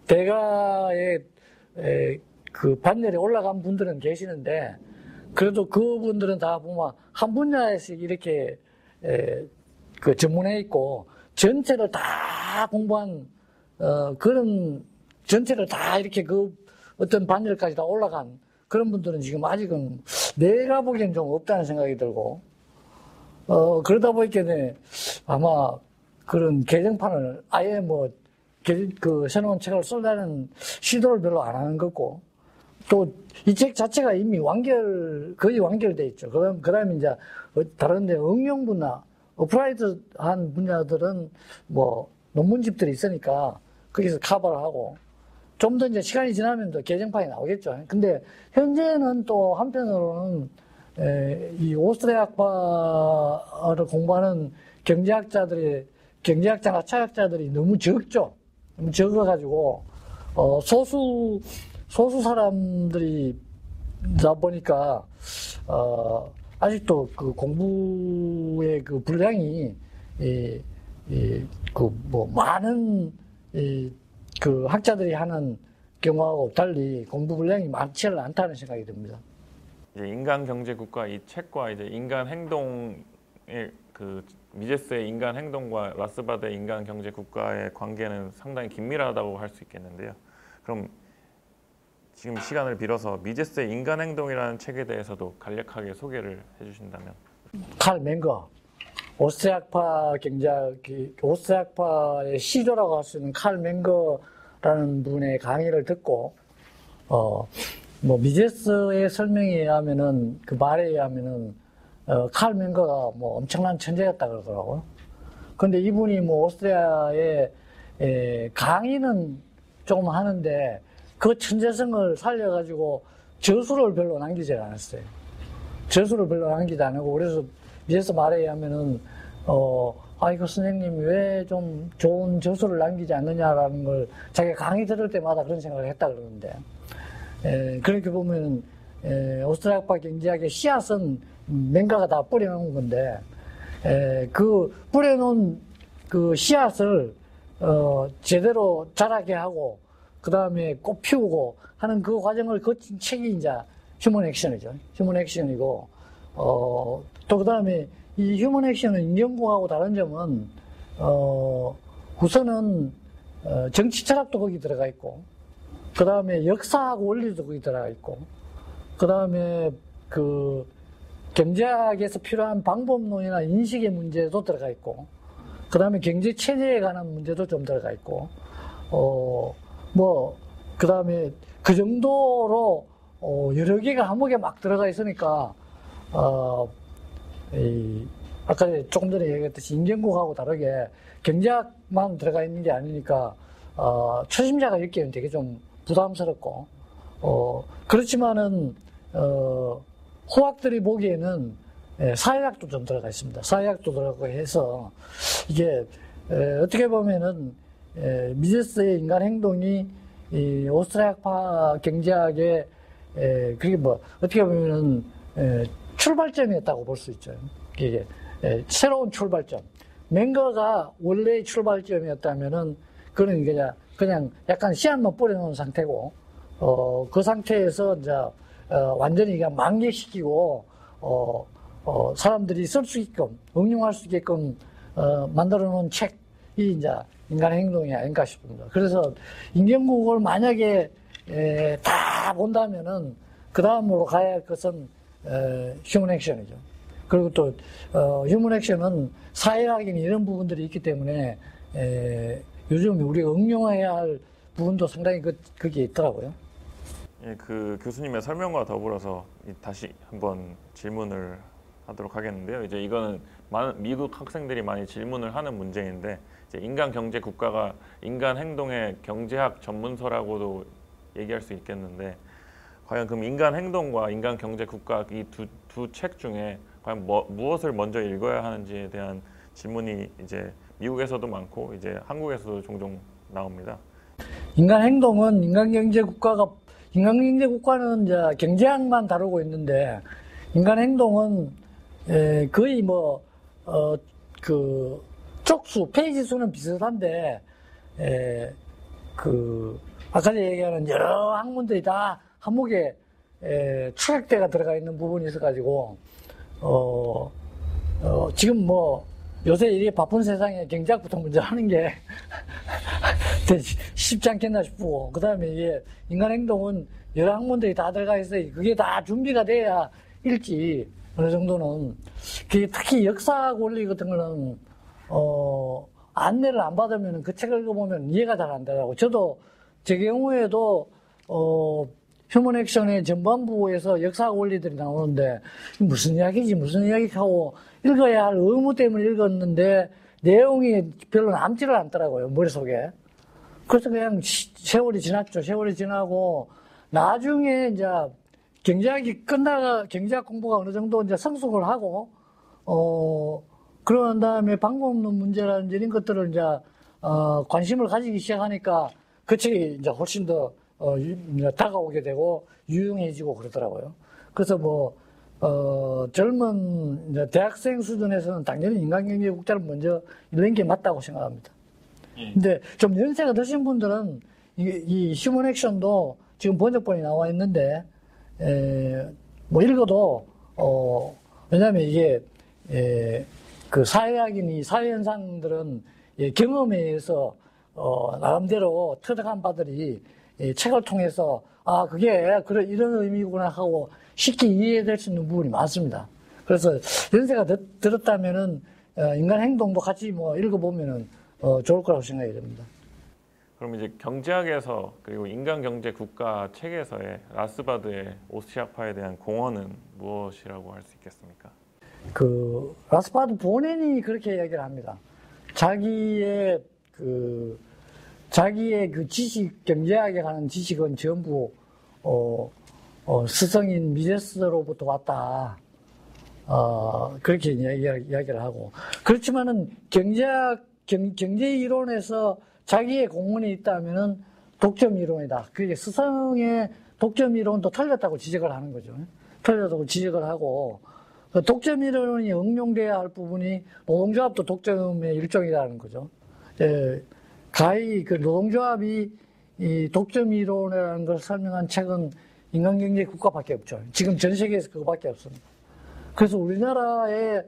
Speaker 2: 대가의 반열에 올라간 분들은 계시는데, 그래도 그분들은 다 보면 한 분야에서 이렇게 전문해 있고 전체를 다 공부한 그런 전체를 다 이렇게 어떤 반열까지 다 올라간 그런 분들은 지금 아직은 내가 보기엔 좀 없다는 생각이 들고, 그러다 보니까 아마 그런 개정판을 아예 새로운 책을 쓰려는 시도를 별로 안 하는 거고, 또 이 책 자체가 이미 거의 완결돼 있죠. 그 다음에 이제 다른 데 응용 분야, 어플라이드한 분야들은 뭐 논문집들이 있으니까 거기서 커버를 하고, 좀 더 이제 시간이 지나면 또 개정판이 나오겠죠. 근데 현재는 또 한편으로는 이 오스트리아파를 공부하는 경제학자나 철학자들이 너무 적죠. 너무 적어가지고 소수 사람들이다 보니까 아직도 그 공부의 그 분량이 많은 그 학자들이 하는 경우하고 달리 공부 분량이 많지는 않다는 생각이 듭니다.
Speaker 1: 이제 인간경제국가 이 책과 이제 인간 행동의 미제스의 인간 행동과 라스바드의 인간경제국가의 관계는 상당히 긴밀하다고 할 수 있겠는데요. 그럼 지금 시간을 빌어서 미제스의 인간 행동이라는 책에 대해서도 간략하게 소개를 해주신다면.
Speaker 2: 칼 맹거, 오스트리아파의 시조라고 할 수 있는 칼 맹거라는 분의 강의를 듣고 뭐 미제스의 설명에 의하면은 그 말에 의하면은 칼 맹거가 뭐 엄청난 천재였다 그러더라고요. 근데 이분이 뭐 오스트리아의 강의는 조금 하는데 그 천재성을 살려가지고 저수를 별로 남기지 않았어요. 저수를 별로 남기지 않고 그래서 미제스 말에 의하면은 이거 선생님이 왜 좀 좋은 저수를 남기지 않느냐라는 걸 자기가 강의 들을 때마다 그런 생각을 했다 그러는데, 그렇게 보면, 오스트리아파 경제학의 씨앗은 맹가가 다 뿌려놓은 건데, 그 뿌려놓은 그 씨앗을, 제대로 자라게 하고, 그 다음에 꽃 피우고 하는 그 과정을 거친 책이 이제 휴먼 액션이죠. 휴먼 액션이고, 또 그 다음에 이 휴먼 액션은 인경공하고 다른 점은, 우선은, 정치 철학도 거기 들어가 있고, 그 다음에 역사하고 원리도 거기 들어가 있고, 그 다음에 그 경제학에서 필요한 방법론이나 인식의 문제도 들어가 있고, 그 다음에 경제 체제에 관한 문제도 좀 들어가 있고, 그 다음에 그 정도로, 여러 개가 한목에 막 들어가 있으니까, 아까 조금 전에 얘기했듯이 인경국하고 다르게 경제학만 들어가 있는 게 아니니까, 초심자가 읽기에는 되게 좀 부담스럽고, 그렇지만은, 호학들이 보기에는 사회학도 좀 들어가 있습니다. 사회학도 들어가고 해서, 이게, 어떻게 보면은, 미제스의 인간 행동이 이 오스트리아파 경제학의, 그게 뭐, 어떻게 보면은, 출발점이었다고 볼 수 있죠. 이게, 새로운 출발점. 맹거가 원래의 출발점이었다면은, 그는 그냥 약간 씨앗만 뿌려놓은 상태고, 그 상태에서 이제, 완전히 그냥 만개시키고, 사람들이 쓸 수 있게끔, 응용할 수 있게끔, 만들어 놓은 책이 이제 인간의 행동이 아닌가 싶습니다. 그래서 인경국을 만약에, 다 본다면은, 그 다음으로 가야 할 것은, 휴먼 액션이죠. 그리고 또, 휴먼 액션은 사회학인 이런 부분들이 있기 때문에, 요즘 우리가 응용해야 할 부분도 상당히 그게 있더라고요.
Speaker 1: 예, 그 교수님의 설명과 더불어서 다시 한번 질문을 하도록 하겠는데요. 이제 이거는 미국 학생들이 많이 질문을 하는 문제인데, 이제 인간 경제 국가가 인간 행동의 경제학 전문서라고도 얘기할 수 있겠는데, 과연 그럼 인간 행동과 인간 경제 국가 이 두 책 중에 과연 무엇을 먼저 읽어야 하는지에 대한 질문이 이제 미국에서도 많고 이제 한국에서도 종종 나옵니다.
Speaker 2: 인간 행동은 인간경제 국가는 이제 경제학만 다루고 있는데, 인간 행동은 거의 쪽수, 페이지 수는 비슷한데, 아까 얘기하는 여러 학문들이 다 한목에 추격대가 들어가 있는 부분이 있어가지고, 지금 요새 이렇게 바쁜 세상에 경제학부터 먼저 하는 게 쉽지 않겠나 싶고, 그 다음에 이게 인간 행동은 여러 학문들이 다 들어가 있어요. 그게 다 준비가 돼야 읽지, 어느 정도는. 그게 특히 역사 원리 같은 거는, 안내를 안 받으면 그 책을 읽어보면 이해가 잘 안 되더라고요. 저도, 제 경우에도, 휴먼 액션의 전반부에서 역사 원리들이 나오는데, 무슨 이야기지, 무슨 이야기 하고, 읽어야 할 의무 때문에 읽었는데, 내용이 별로 남지를 않더라고요, 머릿속에. 그래서 그냥 세월이 지났죠. 세월이 지나고, 나중에 이제 경제학이 경제학 공부가 어느 정도 이제 성숙을 하고, 그런 다음에 방법론 문제라든지 이런 것들을 이제, 관심을 가지기 시작하니까, 그 책이 이제 훨씬 더, 다가오게 되고, 유용해지고 그러더라고요. 그래서 젊은 이제 대학생 수준에서는 당연히 인간경제 국자를 먼저 읽는 게 맞다고 생각합니다. 근데 좀 연세가 드신 분들은 이 휴먼 액션도 지금 번역본이 나와 있는데, 읽어도, 왜냐면 이게, 그 사회학인 사회 현상들은 경험에 의해서, 나름대로 터득한 바들이 책을 통해서, 그래, 이런 의미구나 하고 쉽게 이해될 수 있는 부분이 많습니다. 그래서 연세가 들었다면은, 인간 행동도 같이 읽어보면은, 좋을 거라고 생각이 듭니다.
Speaker 1: 그럼 이제 경제학에서 그리고 인간경제 국가 책에서의 라스바드의 오스시아파에 대한 공헌은 무엇이라고 할 수 있겠습니까?
Speaker 2: 그 라스바드 본인이 그렇게 이야기를 합니다. 자기의 그 지식, 경제학에 관한 지식은 전부 스승인 미제스로부터 왔다. 그렇게 이야기를 하고. 그렇지만은 경제 이론에서 자기의 공헌이 있다면은 독점 이론이다. 그게 스승의 독점 이론도 틀렸다고 지적을 하는 거죠. 틀렸다고 지적을 하고, 독점 이론이 응용돼야 할 부분이 노동조합도 독점의 일종이라는 거죠. 예, 가히 그 노동조합이 이 독점 이론이라는 걸 설명한 책은 인간경제 국가밖에 없죠. 지금 전 세계에서 그거밖에 없습니다. 그래서 우리나라의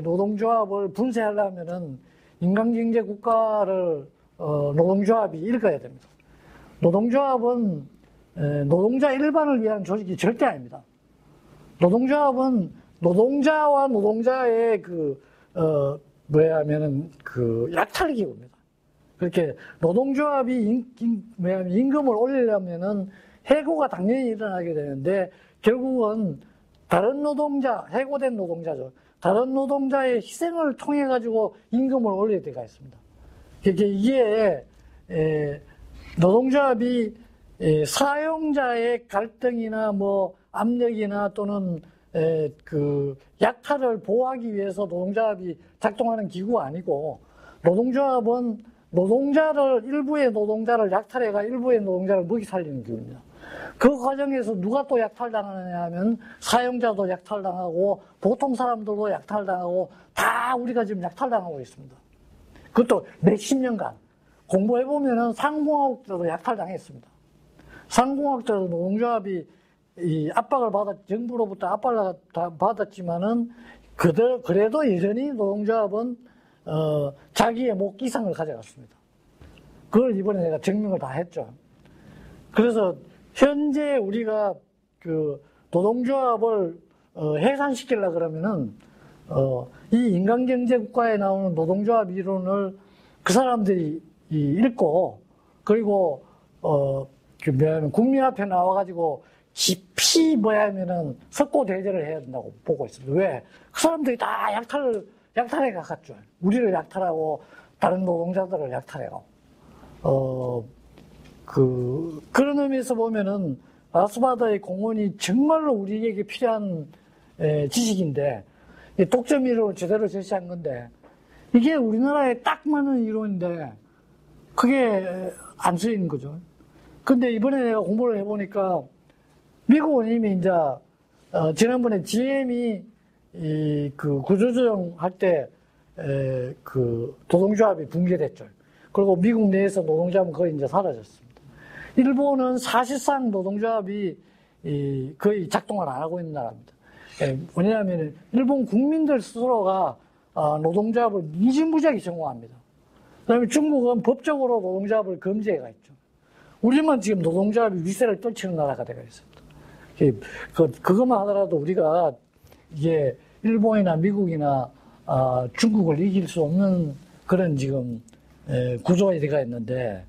Speaker 2: 노동조합을 분쇄하려면은 인간경제 국가를 노동조합이 읽어야 됩니다. 노동조합은 노동자 일반을 위한 조직이 절대 아닙니다. 노동조합은 노동자와 노동자의 약탈 기구입니다. 그렇게 노동조합이 임금을 올리려면은 해고가 당연히 일어나게 되는데 결국은 다른 노동자, 해고된 노동자죠. 다른 노동자의 희생을 통해 가지고 임금을 올릴 때가 있습니다. 이게 노동조합이 사용자의 갈등이나 뭐 압력이나 또는 그 약탈을 보호하기 위해서 노동조합이 작동하는 기구가 아니고 노동조합은 일부의 노동자를 약탈해가 일부의 노동자를 먹이 살리는 기구입니다. 그 과정에서 누가 또 약탈당하느냐 하면 사용자도 약탈당하고 보통 사람들도 약탈당하고 다 우리가 지금 약탈당하고 있습니다. 그것도 몇십 년간 공부해보면은 상공업자도 약탈당했습니다. 상공업자도 노동조합이 정부로부터 압박을 받았지만은 그래도 여전히 노동조합은 자기의 목 이상을 가져갔습니다. 그걸 이번에 내가 증명을 다 했죠. 그래서 현재 우리가 그 노동조합을 해산시키려고 그러면은 이 인간경제 국가에 나오는 노동조합 이론을 그 사람들이 읽고 그리고 국민 앞에 나와가지고 깊이 석고 대제를 해야 된다고 보고 있습니다. 왜? 그 사람들이 다 약탈에 가깝죠. 우리를 약탈하고 다른 노동자들을 약탈해요. 그런 의미에서 보면은 라스바드의 공헌이 정말로 우리에게 필요한 지식인데 독점 이론을 제대로 제시한 건데 이게 우리나라에 딱 맞는 이론인데 그게 안 쓰이는 거죠. 근데 이번에 내가 공부를 해보니까 미국은 이미 이제 지난번에 GM이 그 구조조정 할 때 그 노동조합이 붕괴됐죠. 그리고 미국 내에서 노동조합은 거의 이제 사라졌습니다. 일본은 사실상 노동조합이 거의 작동을 안 하고 있는 나라입니다. 왜냐하면 일본 국민들 스스로가 노동조합을 무지무지하게 정오합니다. 그다음에 중국은 법적으로 노동조합을 금지해가 있죠. 우리만 지금 노동조합이 위세를 떨치는 나라가 되어 있습니다. 그것만 하더라도 우리가 이게 일본이나 미국이나 중국을 이길 수 없는 그런 지금 구조가 되어 있는데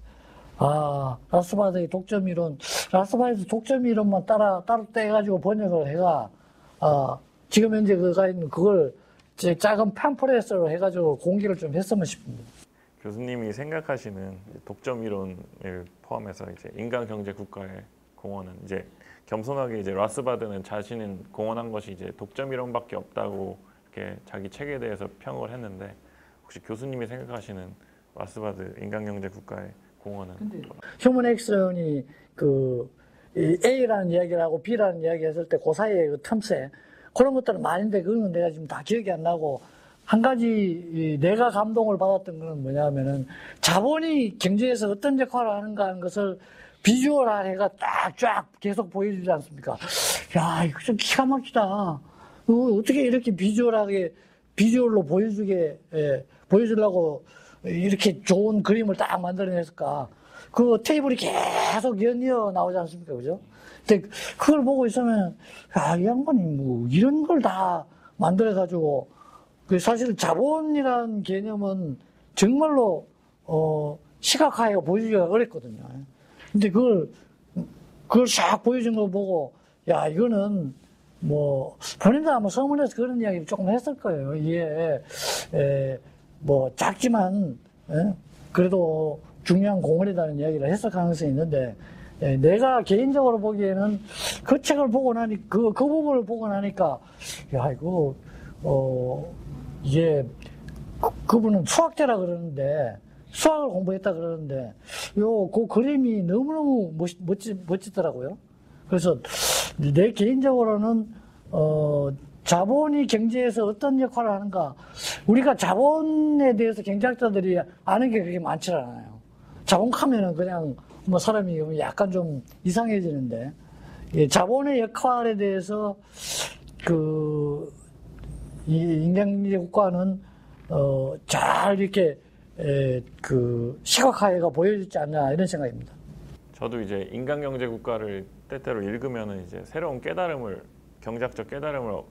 Speaker 2: 라스바드의 독점 이론, 라스바드 독점 이론만 따로 떼가지고 번역을 해가 지금 현재 그가 있는 그걸 작은 팜프렛으로 해가지고 공개를 좀 했으면 싶습니다.
Speaker 1: 교수님이 생각하시는 독점 이론을 포함해서 이제 인간 경제 국가의 공헌은 이제 겸손하게 이제 라스바드는 자신은 공헌한 것이 이제 독점 이론밖에 없다고 이렇게 자기 책에 대해서 평을 했는데 혹시 교수님이 생각하시는 라스바드 인간 경제 국가의 공헌은?
Speaker 2: 휴먼 액션이 A라는 이야기를 하고 B라는 이야기 했을 때 그 사이에 그 틈새 그런 것들은 많은데 그거는 내가 지금 다 기억이 안 나고 한 가지 내가 감동을 받았던 거는 뭐냐면은 자본이 경제에서 어떤 역할을 하는가 하는 것을 비주얼화해가 딱 쫙 계속 보여주지 않습니까? 야, 이거 좀 기가 막히다. 어떻게 이렇게 비주얼로 보여주려고 이렇게 좋은 그림을 딱 만들어냈을까? 그 테이블이 계속 연이어 나오지 않습니까? 그죠? 근데 그걸 보고 있으면, 야, 이 양반이 뭐 이런 걸 다 만들어가지고, 사실 자본이라는 개념은 정말로, 시각화해가 보여주기가 어렵거든요. 근데 그걸 싹 보여준 거 보고, 야, 이거는 뭐, 본인도 아마 서문에서 그런 이야기를 조금 했을 거예요. 이게, 뭐, 작지만, 그래도 중요한 공헌이라는 이야기를 했을 가능성이 있는데, 내가 개인적으로 보기에는 그 책을 보고 나니, 그 부분을 보고 나니까, 야, 이거, 이게, 그분은 수학자라 그러는데, 수학을 공부했다 그러는데, 그 그림이 너무너무 멋지더라고요. 그래서 내 개인적으로는, 자본이 경제에서 어떤 역할을 하는가, 우리가 자본에 대해서 경제학자들이 아는 게 그렇게 많지 않아요. 자본하면은 그냥 뭐 사람이 약간 좀 이상해지는데, 자본의 역할에 대해서 이 인간경제 국가는 잘 이렇게 시각화해가 보여지지 않나 이런 생각입니다.
Speaker 1: 저도 이제 인간경제 국가를 때때로 읽으면은 이제 새로운 깨달음을, 경제학적 깨달음을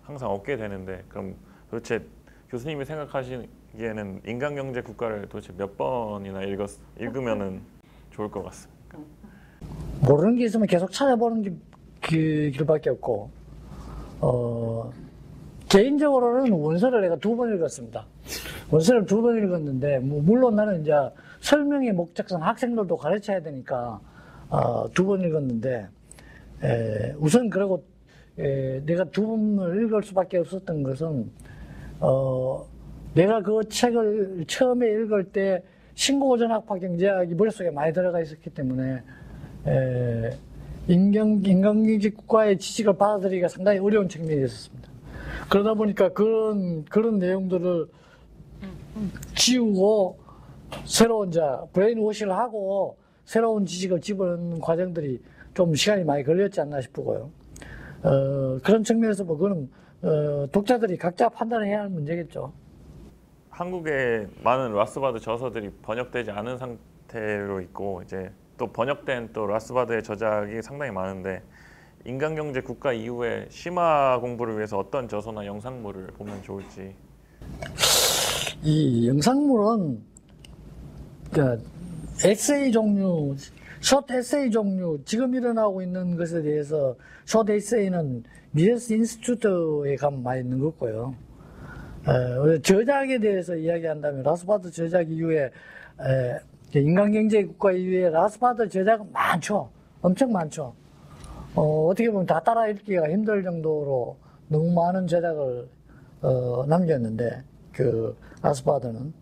Speaker 1: 항상 얻게 되는데, 그럼 도대체 교수님이 생각하시기에는 인간경제 국가를 도대체 몇 번이나 읽으면은 좋을 것 같습니까?
Speaker 2: 모르는 게 있으면 계속 찾아보는 게 그 길밖에 없고, 개인적으로는 원서를 내가 2번 읽었습니다. 원서를 2번 읽었는데, 물론 나는 이제 설명의 목적상 학생들도 가르쳐야 되니까, 2번 읽었는데, 우선 그리고, 내가 2번을 읽을 수밖에 없었던 것은, 내가 그 책을 처음에 읽을 때 신고전학파 경제학이 머릿속에 많이 들어가 있었기 때문에, 인간경제 국가의 지식을 받아들이기가 상당히 어려운 측면이 있었습니다. 그러다 보니까 그런 내용들을 지우고 새로운 브레인워시를 하고 새로운 지식을 집어넣는 과정들이 좀 시간이 많이 걸렸지 않나 싶고요. 그런 측면에서 뭐 그건 독자들이 각자 판단을 해야 하는 문제겠죠.
Speaker 1: 한국에 많은 라스바드 저서들이 번역되지 않은 상태로 있고, 이제 또 번역된 또 라스바드의 저작이 상당히 많은데, 인간경제 국가 이후에 심화 공부를 위해서 어떤 저서나 영상물을 보면 좋을지.
Speaker 2: 이 영상물은 에세이 종류, 숏 에세이 종류, 지금 일어나고 있는 것에 대해서 숏 에세이는 미세스 인스튜트에 가면 많이 있는 것 같고요. 저작에 대해서 이야기한다면 라스바드 저작 이후에 인간경제 국가 이후에 라스바드 저작은 많죠. 엄청 많죠. 어떻게 보면 다 따라 읽기가 힘들 정도로 너무 많은 저작을 남겼는데, 라스바드는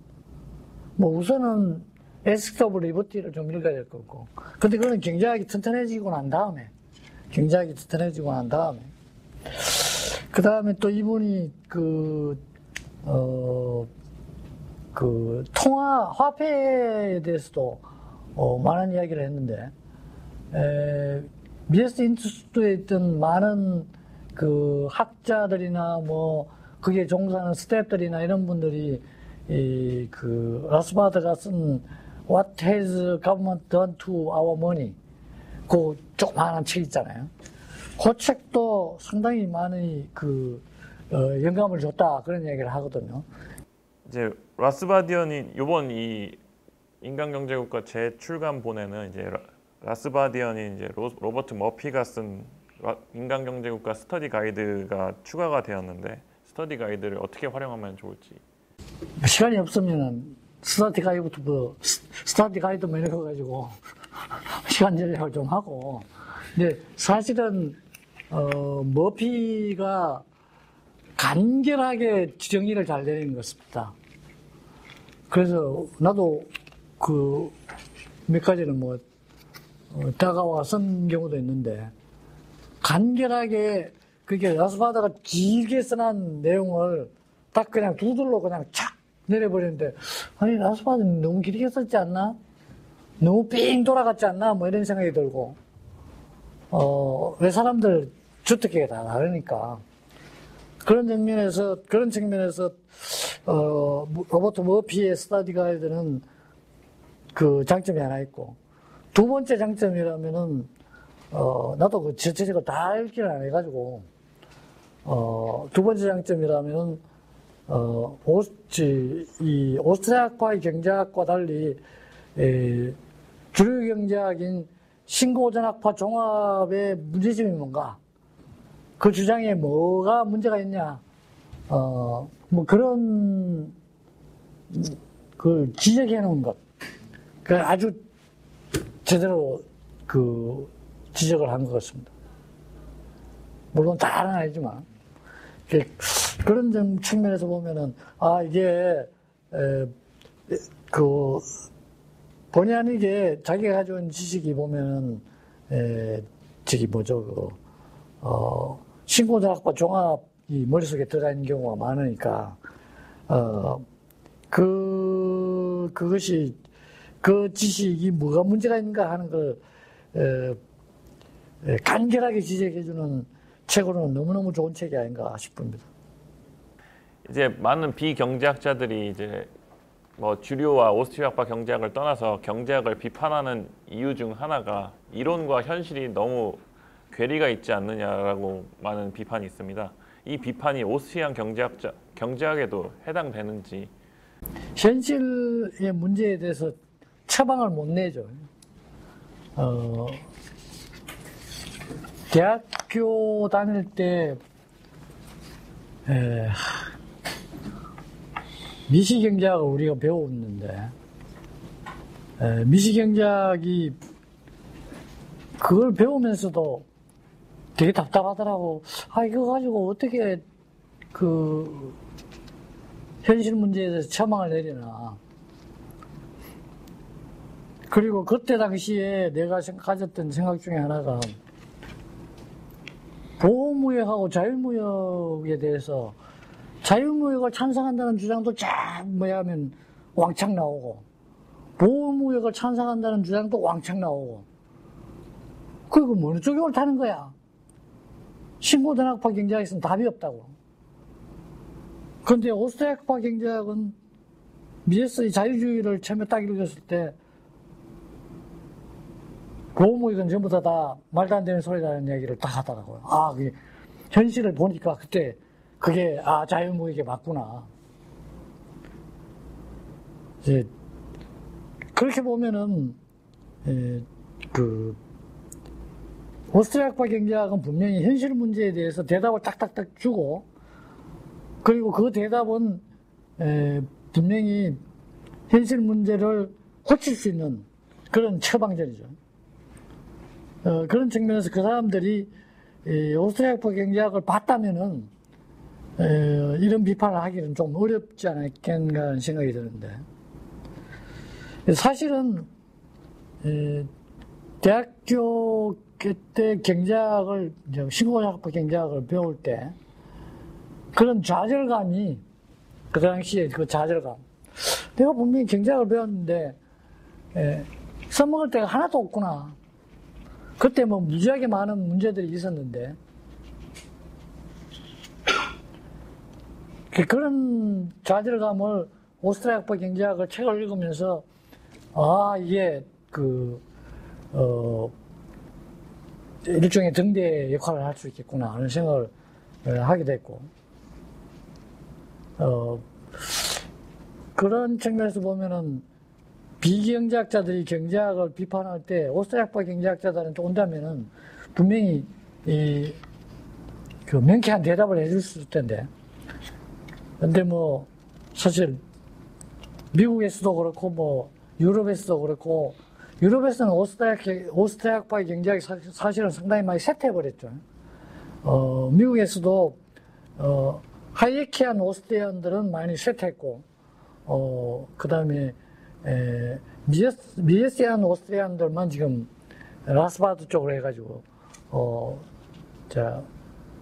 Speaker 2: 뭐 우선은 에스더블 리버티를 좀 읽어야 될 거고, 근데 그건 경제학이 튼튼해지고 난 다음에 그 다음에 또 이분이 화폐에 대해서도 많은 이야기를 했는데, 미세스 인스튜트에 있던 많은 학자들이나 그게 종사하는 스태프들이나 이런 분들이 라스바드가 쓴 What has government done to our money? 그 조그마한 책 있잖아요. 그 책도 상당히 많이 영감을 줬다 그런 이야기를 하거든요.
Speaker 1: 이제 라스바디언이 이번 이 인간경제국가 재출간본에는 이제 라스바디언이 이제 로버트 머피가 쓴 인간경제국가 스터디 가이드가 추가가 되었는데, 스터디 가이드를 어떻게 활용하면 좋을지.
Speaker 2: 시간이 없으면 스터디 가이드 뭐 이렇게 해가지고 시간 절약을 좀 하고. 근데 사실은 머피가 간결하게 정의를 잘 내리는 것 같습니다. 그래서 나도 몇 가지는 다가와 쓴 경우도 있는데, 간결하게 그게 라스바드가 길게 써놓은 내용을 딱 그냥 두들로 그냥 착 내려버리는데, 아니 라스바드는 너무 길게 썼지 않나? 너무 삥 돌아갔지 않나? 뭐 이런 생각이 들고, 왜 사람들 주특기가 다 다르니까. 그런 측면에서 로버트 머피의 스터디 가이드는 그 장점이 하나 있고, 두 번째 장점이라면은 나도 전체적으로 다 읽기를 안 해가지고, 두 번째 장점이라면은 이 오스트리아과의 경제학과 달리 주류 경제학인 신고전학파 종합의 문제점이 뭔가, 그 주장에 뭐가 문제가 있냐, 뭐 그런 그 지적해 놓은 것, 그 아주 제대로 그 지적을 한 것 같습니다. 물론 다는 아니지만 그런 측면에서 보면은 이게 그 본의 아니게 자기가 가져온 지식이 보면은 신고전학파 종합이 머릿속에 들어가 있는 경우가 많으니까 그것이 그 지식이 뭐가 문제가 있는가 하는 걸 간결하게 지적해주는 책으로는 너무너무 좋은 책이 아닌가 싶습니다.
Speaker 1: 이제 많은 비경제학자들이 이제 뭐 주류와 오스트리아파 경제학을 떠나서 경제학을 비판하는 이유 중 하나가 이론과 현실이 너무 괴리가 있지 않느냐라고 많은 비판이 있습니다. 이 비판이 오스트리안 경제학에도 해당되는지.
Speaker 2: 현실의 문제에 대해서 처방을 못 내죠. 대학교 다닐 때 미시경제학을 우리가 배웠는데 미시경제학이 그걸 배우면서도 되게 답답하더라고. 이거 가지고 어떻게 그 현실 문제에 대해서 처방을 내리나. 그리고 그때 당시에 내가 가졌던 생각 중에 하나가 보호무역하고 자유무역에 대해서 자유무역을 찬성한다는 주장도 하면 왕창 나오고 보호무역을 찬성한다는 주장도 왕창 나오고 그리고 어느 쪽이 옳다는 거야. 신고전학파 경제학에서는 답이 없다고. 그런데 오스트리아파 경제학은 미에스의 자유주의를 처음에 딱 읽었을 때 보호무역은 전부 다 말도 안 되는 소리라는 얘기를 딱 하더라고요. 그게 현실을 보니까 그때 그게 자유무역이 맞구나. 이제 그렇게 보면은 그 오스트리아파 경제학은 분명히 현실 문제에 대해서 대답을 딱딱딱 주고 그리고 그 대답은 분명히 현실 문제를 고칠 수 있는 그런 처방전이죠. 그런 측면에서 그 사람들이 오스트리아파 경제학을 봤다면은 이런 비판을 하기는 좀 어렵지 않았겠는가 하는 생각이 드는데 사실은 대학교 때 경제학을 신고전학파 경제학을 배울 때 그런 좌절감이 그 당시에 그 좌절감 내가 분명히 경제학을 배웠는데 써먹을 데가 하나도 없구나. 그때 뭐 무지하게 많은 문제들이 있었는데 그런 좌절감을 오스트리아파 경제학을 책을 읽으면서 이게 일종의 등대 역할을 할 수 있겠구나 하는 생각을 하게 됐고 그런 측면에서 보면은 비경제학자들이 경제학을 비판할 때 오스트리아파 경제학자들한테 온다면은 분명히 그 명쾌한 대답을 해줄 수 있을 텐데 근데 뭐 사실 미국에서도 그렇고 뭐 유럽에서도 그렇고 유럽에서는 오스트리아파 경제학이 사실은 상당히 많이 쇠퇴해버렸죠. 미국에서도 하이에키한 오스트리안들은 많이 쇠퇴했고 그 다음에 미에시안 오스트리안들만 지금 라스바드 쪽으로 해가지고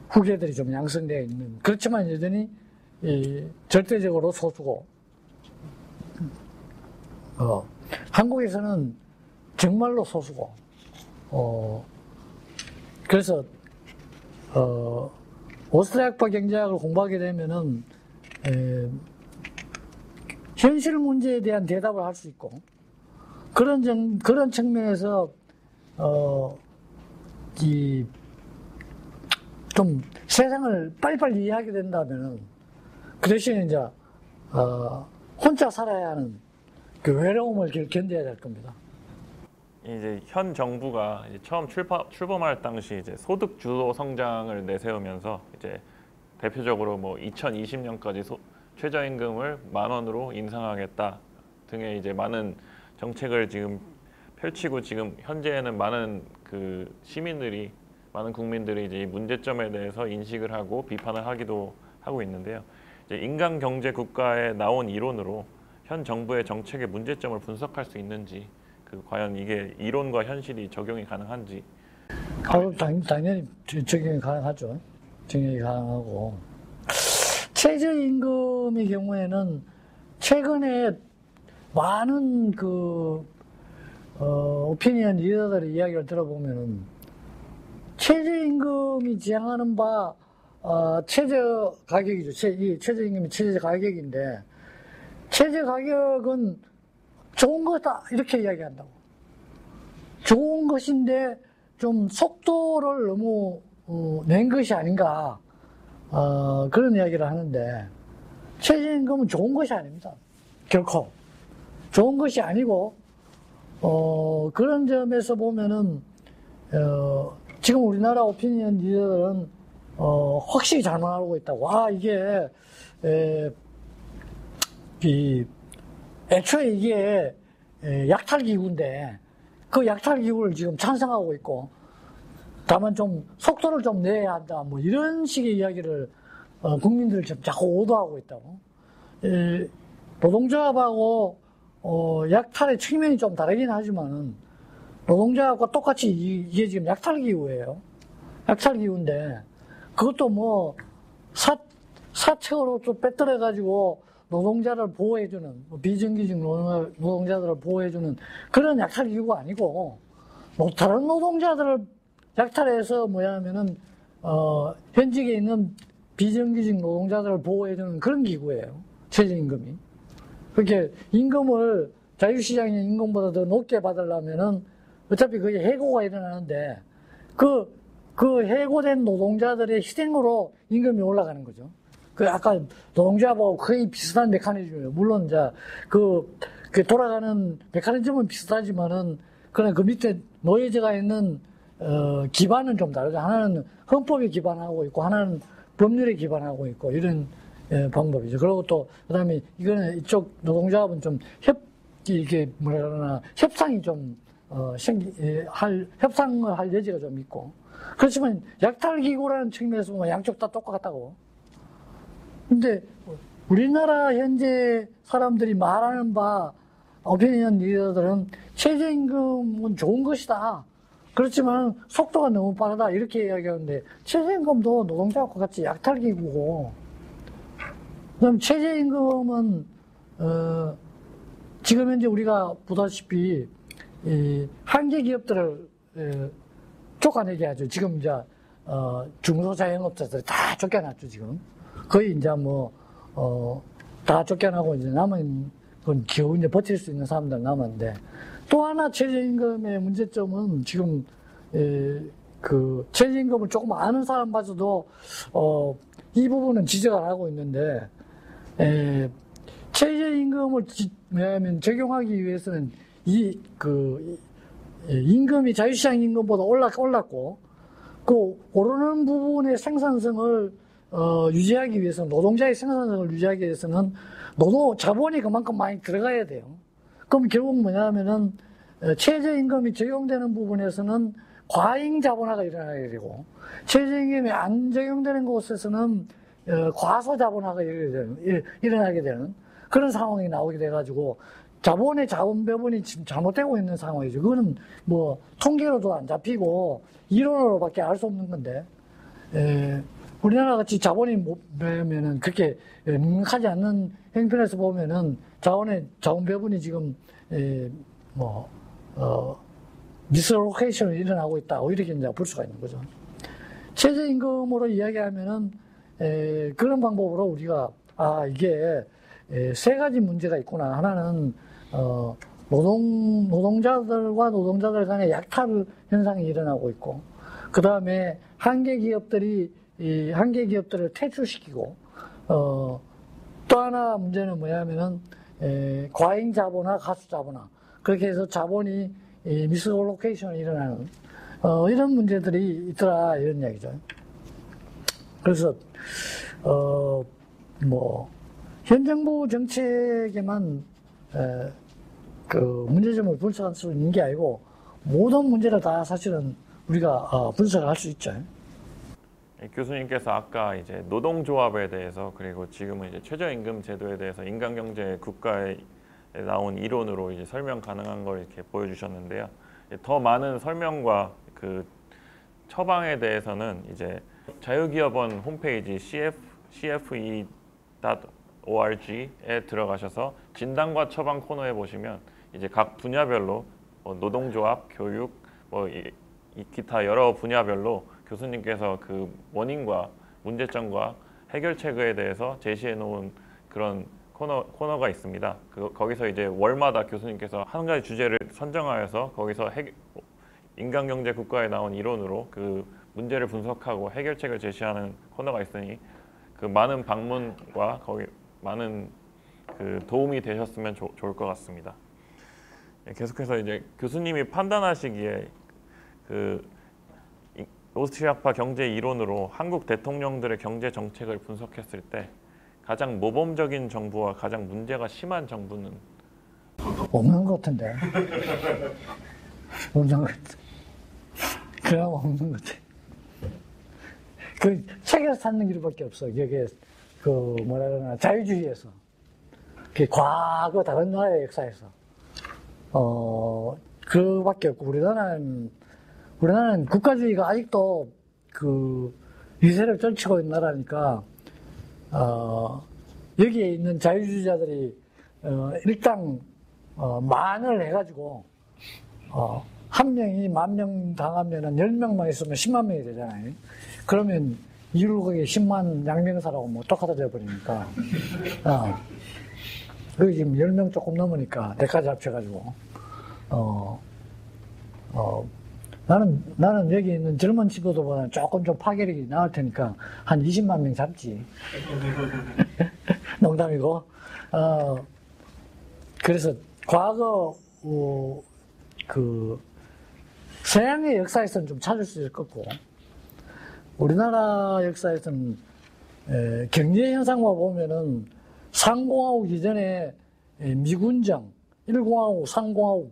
Speaker 2: 후계들이 좀 양성되어 있는 그렇지만 여전히 절대적으로 소수고 한국에서는 정말로 소수고 그래서 오스트리아파 경제학을 공부하게 되면은 현실 문제에 대한 대답을 할 수 있고 그런 측면에서 좀 세상을 빨리빨리 이해하게 된다면은 그 대신에 이제 혼자 살아야 하는 그 외로움을 견뎌야 될 겁니다.
Speaker 1: 이제 현 정부가 이제 처음 출범할 당시 이제 소득 주도 성장을 내세우면서 이제 대표적으로 뭐 2020년까지 최저임금을 10,000원으로 인상하겠다 등의 이제 많은 정책을 지금 펼치고 지금 현재는 많은 그 시민들이 많은 국민들이 이제 이 문제점에 대해서 인식을 하고 비판을 하기도 하고 있는데요. 이제 인간 경제 국가에 나온 이론으로 현 정부의 정책의 문제점을 분석할 수 있는지, 그 과연 이게 이론과 현실이 적용이 가능한지.
Speaker 2: 당연히 적용이 가능하죠. 적용이 가능하고 최저임금의 경우에는 최근에 많은 오피니언 리더들의 이야기를 들어보면은 최저임금이 지향하는 바 최저 가격이죠. 이 최저임금이 최저 가격인데 최저 가격은 좋은 거다 이렇게 이야기한다고. 좋은 것인데 좀 속도를 너무 낸 것이 아닌가 그런 이야기를 하는데 최저임금은 좋은 것이 아닙니다. 결코 좋은 것이 아니고 그런 점에서 보면은 지금 우리나라 오피니언 리더들은 확실히 잘못하고 있다고. 이게 애초에 이게 약탈기구인데 그 약탈기구를 지금 찬성하고 있고 다만 좀 속도를 좀 내야 한다 뭐 이런 식의 이야기를 국민들을 자꾸 오도하고 있다고. 노동조합하고 약탈의 측면이 좀 다르긴 하지만은 노동조합과 똑같이 이게 지금 약탈기구예요. 약탈기구인데 그것도 뭐 사책으로 좀 빼뜨려가지고 노동자를 보호해주는 비정규직 노동자들을 보호해주는 그런 약탈기구가 아니고 다른 노동자들을 약탈해서 뭐냐면은 현직에 있는 비정규직 노동자들을 보호해주는 그런 기구예요. 최저임금이. 그렇게 임금을 자유시장의 임금보다 더 높게 받으려면은 어차피 그게 해고가 일어나는데 그 해고된 노동자들의 희생으로 임금이 올라가는 거죠. 아까 노동조합하고 거의 비슷한 메커니즘이에요. 물론 이제 그 돌아가는 메커니즘은 비슷하지만은 그냥 그 밑에 노예제가 있는 기반은 좀 다르죠. 하나는 헌법에 기반하고 있고 하나는 법률에 기반하고 있고 이런 방법이죠. 그리고 또 그다음에 이거는 이쪽 노동조합은 좀 이게 뭐라 그러나 협상이 좀 협상을 할 여지가 좀 있고 그렇지만 약탈기구라는 측면에서 보면 양쪽 다 똑같다고. 근데 우리나라 현재 사람들이 말하는 바 오피니언 리더들은 최저임금은 좋은 것이다. 그렇지만 속도가 너무 빠르다 이렇게 이야기하는데 최저임금도 노동자와 같이 약탈기구고 그다음 최저임금은 지금 현재 우리가 보다시피 한계 기업들을 쫓아내게 하죠. 지금 이제 중소자영업자들이 다 쫓겨났죠. 지금 거의 이제 다 쫓겨나고 이제 남은 건 겨우 이제 버틸 수 있는 사람들 남았는데 또 하나 최저임금의 문제점은 지금 그 최저임금을 조금 아는 사람마저도 이 부분은 지적을 하고 있는데 최저임금을 적용하기 위해서는 임금이 자유시장 임금보다 올랐고 그 오르는 부분의 생산성을 유지하기 위해서는 노동자의 생산성을 유지하기 위해서는 자본이 그만큼 많이 들어가야 돼요. 그럼 결국 뭐냐면은 최저임금이 적용되는 부분에서는 과잉 자본화가 일어나게 되고 최저임금이 안 적용되는 곳에서는 과소 자본화가 일어나게 되는 그런 상황이 나오게 돼가지고 자본 배분이 지금 잘못되고 있는 상황이죠. 그거는 뭐 통계로도 안 잡히고 이론으로밖에 알 수 없는 건데 우리나라 같이 자본이 보면은 그렇게 묵묵하지 않는 형편에서 보면은 자원 배분이 지금 디스로케이션이 일어나고 있다. 이렇게 이제 볼 수가 있는 거죠. 최저임금으로 이야기하면은 그런 방법으로 우리가 이게 세 가지 문제가 있구나. 하나는 노동자들과 노동자들 간의 약탈 현상이 일어나고 있고, 그 다음에 한계 기업들을 퇴출시키고, 또 하나 문제는 뭐냐면은 과잉 자본화, 가수 자본화 그렇게 해서 자본이 미스올로케이션이 일어나는 이런 문제들이 있더라 이런 이야기죠. 그래서 현 정부 정책에만 그 문제점을 분석할 수 있는 게 아니고 모든 문제를 다 사실은 우리가 분석을 할 수 있죠.
Speaker 1: 교수님께서 아까 이제 노동조합에 대해서 그리고 지금은 이제 최저임금 제도에 대해서 인간경제 국가에 나온 이론으로 이제 설명 가능한 걸 이렇게 보여주셨는데요. 더 많은 설명과 그 처방에 대해서는 이제 자유기업원 홈페이지 cfe.org에 들어가셔서 진단과 처방 코너에 보시면 이제 각 분야별로 노동조합, 교육, 기타 여러 분야별로 교수님께서 그 원인과 문제점과 해결책에 대해서 제시해 놓은 그런 코너가 있습니다. 거기서 이제 월마다 교수님께서 한 가지 주제를 선정하여서 거기서 인간경제 국가에 나온 이론으로 그 문제를 분석하고 해결책을 제시하는 코너가 있으니 그 많은 방문과 거기 많은 그 도움이 되셨으면 좋을 것 같습니다. 계속해서 이제 교수님이 판단하시기에 그 오스트리아파 경제 이론으로 한국 대통령들의 경제 정책을 분석했을 때 가장 모범적인 정부와 가장 문제가 심한 정부는
Speaker 2: 없는 것 같은데. 없는 것 같아. 그냥 없는 것 같아. 그 책에서 찾는 길밖에 없어. 여기에 그 뭐라 그러나 자유주의에서 그 과거 다른 나라의 역사에서 그밖에 없고 우리나라는 국가주의가 아직도 그 위세를 떨치고 있는 나라니까 여기에 있는 자유주의자들이 일당 만을 해가지고 한 명이 10,000명 당하면은 10명만 있으면 10만 명이 되잖아요. 그러면 이율곡이 10만 양명사라고 뭐 똑같아 돼버리니까 그게 지금 10명 조금 넘으니까 대까지 합쳐가지고 나는 여기 있는 젊은 친구들보다는 조금 좀 파괴력이 나을 테니까 한 20만 명 잡지. 농담이고. 그래서 과거 그 서양의 역사에서는 좀 찾을 수 있을 것 같고 우리나라 역사에서는 경제 현상만 보면은 상공화국 이전에 미군정 1공화국, 3공화국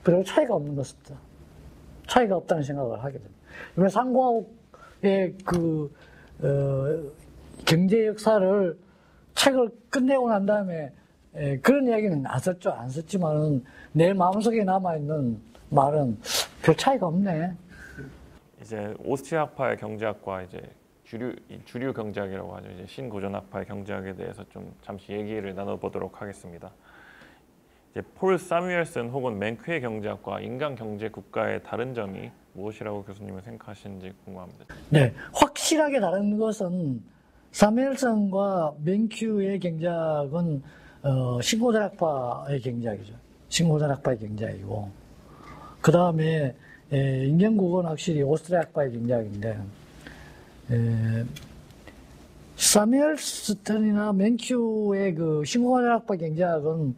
Speaker 2: 별 차이가 없는 것 같습니다. 차이가 없다는 생각을 하게 됩니다. 이번 상공화국의 그 경제 역사를 책을 끝내고 난 다음에 그런 이야기는 안 썼죠. 안 썼지만은 내 마음속에 남아있는 말은 별 차이가 없네.
Speaker 1: 이제 오스트리아파의 경제학과 이제 주류 경제학이라고 하죠. 이제 신고전학파의 경제학에 대해서 좀 잠시 얘기를 나눠보도록 하겠습니다. 이제 폴 사뮤엘슨 혹은 맨크의 경제학과 인간 경제 국가의 다른 점이 무엇이라고 교수님은 생각하시는지 궁금합니다.
Speaker 2: 네, 확실하게 다른 것은 사뮤엘슨과 맨큐의 경제학은 신고전학파의 경제학이죠. 신고전학파의 경제학이고 그 다음에 인경국은 확실히 오스트리아학파의 경제학인데 사뮤엘슨이나 맨큐의 그 신고전학파 경제학은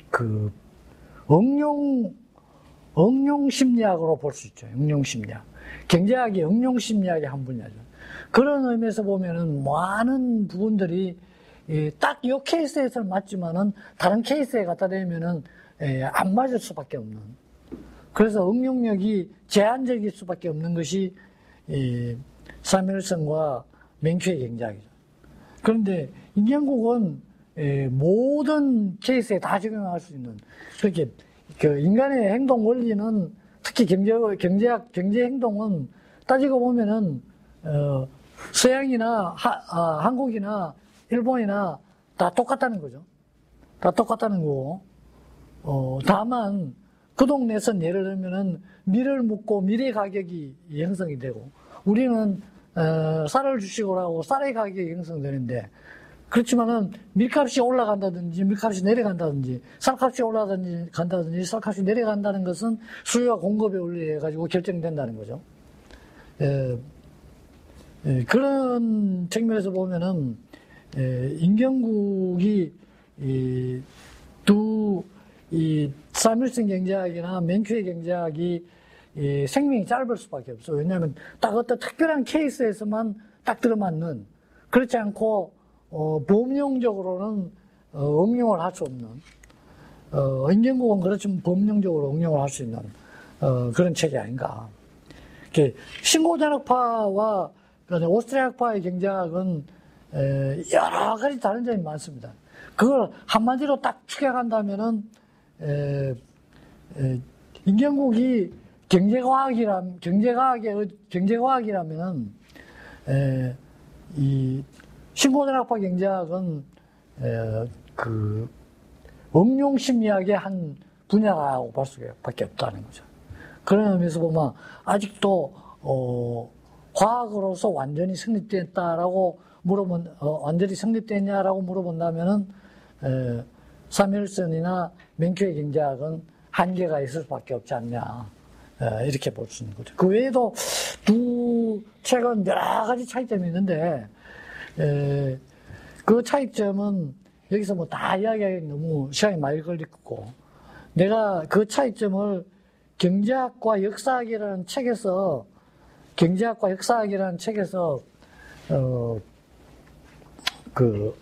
Speaker 2: 그 응용 심리학으로 볼 수 있죠. 응용 심리학. 경제학이 응용 심리학의 한 분야죠. 그런 의미에서 보면은 많은 부분들이 딱 이 케이스에서는 맞지만은 다른 케이스에 갖다 대면은 안 맞을 수밖에 없는. 그래서 응용력이 제한적일 수밖에 없는 것이 사뮤엘슨과 맨큐의 경제학이죠. 그런데 인경국은 모든 케이스에 다 적용할 수 있는 그렇게 그 인간의 행동 원리는 특히 경제 행동은 따지고 보면은 서양이나 한국이나 일본이나 다 똑같다는 거죠. 다 똑같다는 거고 다만 그 동네에선 예를 들면은 밀을 묻고 밀의 가격이 형성이 되고 우리는 쌀을 주시고라고 쌀의 가격이 형성되는데 그렇지만은 밀값이 올라간다든지 밀값이 내려간다든지 쌀값이 올라간다든지 쌀값이 내려간다는 것은 수요와 공급에 의해 가지고 결정된다는 거죠. 그런 측면에서 보면은 인경국이 이 사밀슨 경제학이나 맨큐의 경제학이 생명이 짧을 수밖에 없어. 왜냐하면 딱 어떤 특별한 케이스에서만 딱 들어맞는, 그렇지 않고 범용적으로는 응용을 할 수 없는, 인경국은 그렇지만 범용적으로 응용을 할 수 있는 그런 책이 아닌가. 신고전학파와 오스트리아학파의 경제학은 여러 가지 다른 점이 많습니다. 그걸 한마디로 딱 축약한다면은 인경국이 경제과학이라면은 이 신고전학파 경제학은 그 응용심리학의 한 분야라고 볼 수밖에 없다는 거죠. 그런 의미에서 보면 아직도 과학으로서 완전히 성립됐다라고 물어본 완전히 성립됐냐라고 물어본다면은 사밀슨이나 맨큐의 경제학은 한계가 있을 수밖에 없지 않냐, 이렇게 볼 수 있는 거죠. 그 외에도 두 책은 여러 가지 차이점이 있는데 그 차이점은 여기서 뭐 다 이야기하기 너무 시간이 많이 걸리고, 내가 그 차이점을 경제학과 역사학이라는 책에서 그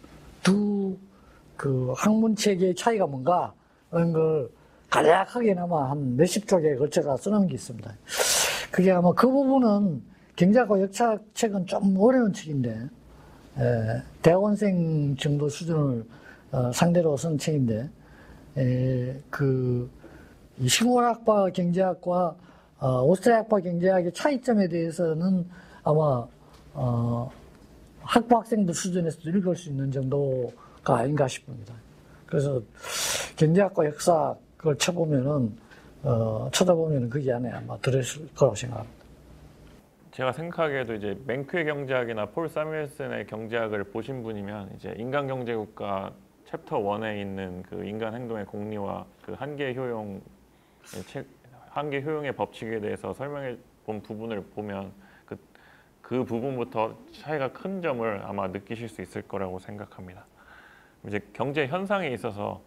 Speaker 2: 학문체계의 차이가 뭔가 하는 걸 간략하게나마 한 몇십 쪽에 걸쳐가 써놓은 게 있습니다. 그게 아마 그 부분은 경제학과 역사학 책은 좀 어려운 책인데, 대학원생 정도 수준을 상대로 쓴 책인데, 이 신고학파 경제학과 오스트리아학파 경제학의 차이점에 대해서는 아마 학부 학생들 수준에서도 읽을 수 있는 정도가 아닌가 싶습니다. 그래서 경제학과 역사학을 쳐다보면은 거기 안에 아마 들어있을 거라고 생각합니다.
Speaker 1: 제가 생각하기에도 이제 맨큐의 경제학이나 폴 사밀슨의 경제학을 보신 분이면 이제 인간경제국가 챕터 1에 있는 그 인간 행동의 공리와 그 한계 효용의 법칙에 대해서 설명해 본 부분을 보면 그 부분부터 차이가 큰 점을 아마 느끼실 수 있을 거라고 생각합니다. 이제 경제 현상에 있어서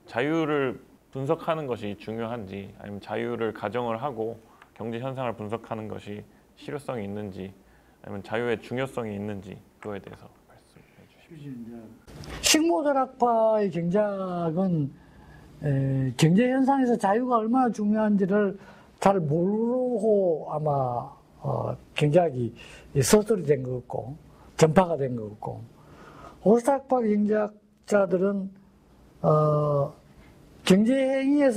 Speaker 1: 자유를 분석하는 것이 중요한지, 아니면 자유를 가정을 하고 경제 현상을 분석하는 것이 실효성이 있는지, 아니면 자유의 중요성이 있는지, 그거에 대해서 말씀해 주십시오.
Speaker 2: 식모절학파의 경제학은 경제 현상에서 자유가 얼마나 중요한지를 잘 모르고 아마 경제학이 서술이 된 것 같고 전파가 된 것 같고, 오스트리아학파 경제학자들은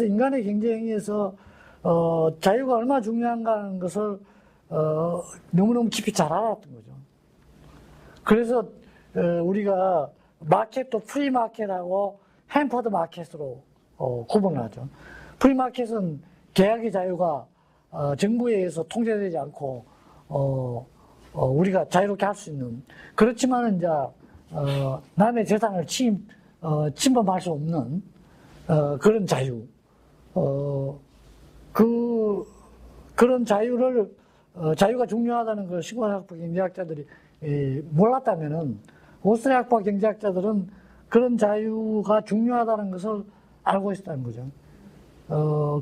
Speaker 2: 인간의 경제 행위에서 자유가 얼마나 중요한가 하는 것을 너무너무 깊이 잘 알았던 거죠. 그래서 우리가 마켓도 프리마켓하고 햄퍼드 마켓으로 구분을 하죠. 프리마켓은 계약의 자유가 정부에 의해서 통제되지 않고 우리가 자유롭게 할 수 있는, 그렇지만은 이제 남의 재산을 침범할 수 없는 그런 자유, 그런 자유가 중요하다는 걸 신고학파 경제학자들이 몰랐다면은, 오스트리아학파 경제학자들은 그런 자유가 중요하다는 것을 알고 있었다는 거죠.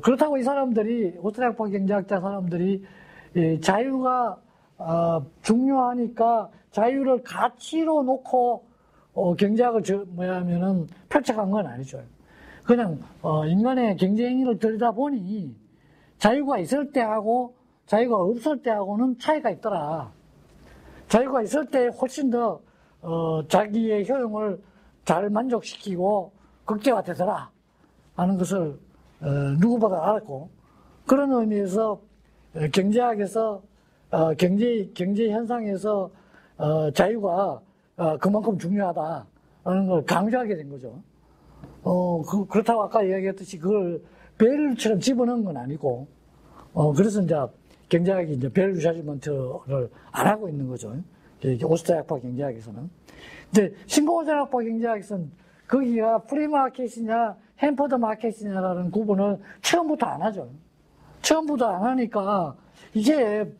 Speaker 2: 그렇다고 오스트리아학파 경제학자 사람들이 자유가 중요하니까 자유를 가치로 놓고 경제학을 펼쳐간 건 아니죠. 그냥 인간의 경제 행위를 들여다보니 자유가 있을 때하고 자유가 없을 때하고는 차이가 있더라. 자유가 있을 때 훨씬 더 자기의 효용을 잘 만족시키고 극대화되더라 하는 것을 누구보다 알았고, 그런 의미에서 경제학에서 경제 현상에서 자유가 그만큼 중요하다 하는 걸 강조하게 된 거죠. 그렇다고 아까 이야기했듯이 그걸 밸류처럼 집어넣은 건 아니고, 그래서 이제 경제학이 이제 밸류 저지먼트를 안 하고 있는 거죠. 오스트리아학파 경제학에서는. 근데 신고전학파 경제학에서는 거기가 프리마켓이냐 햄퍼드 마켓이냐라는 구분을 처음부터 안 하죠. 처음부터 안 하니까 이게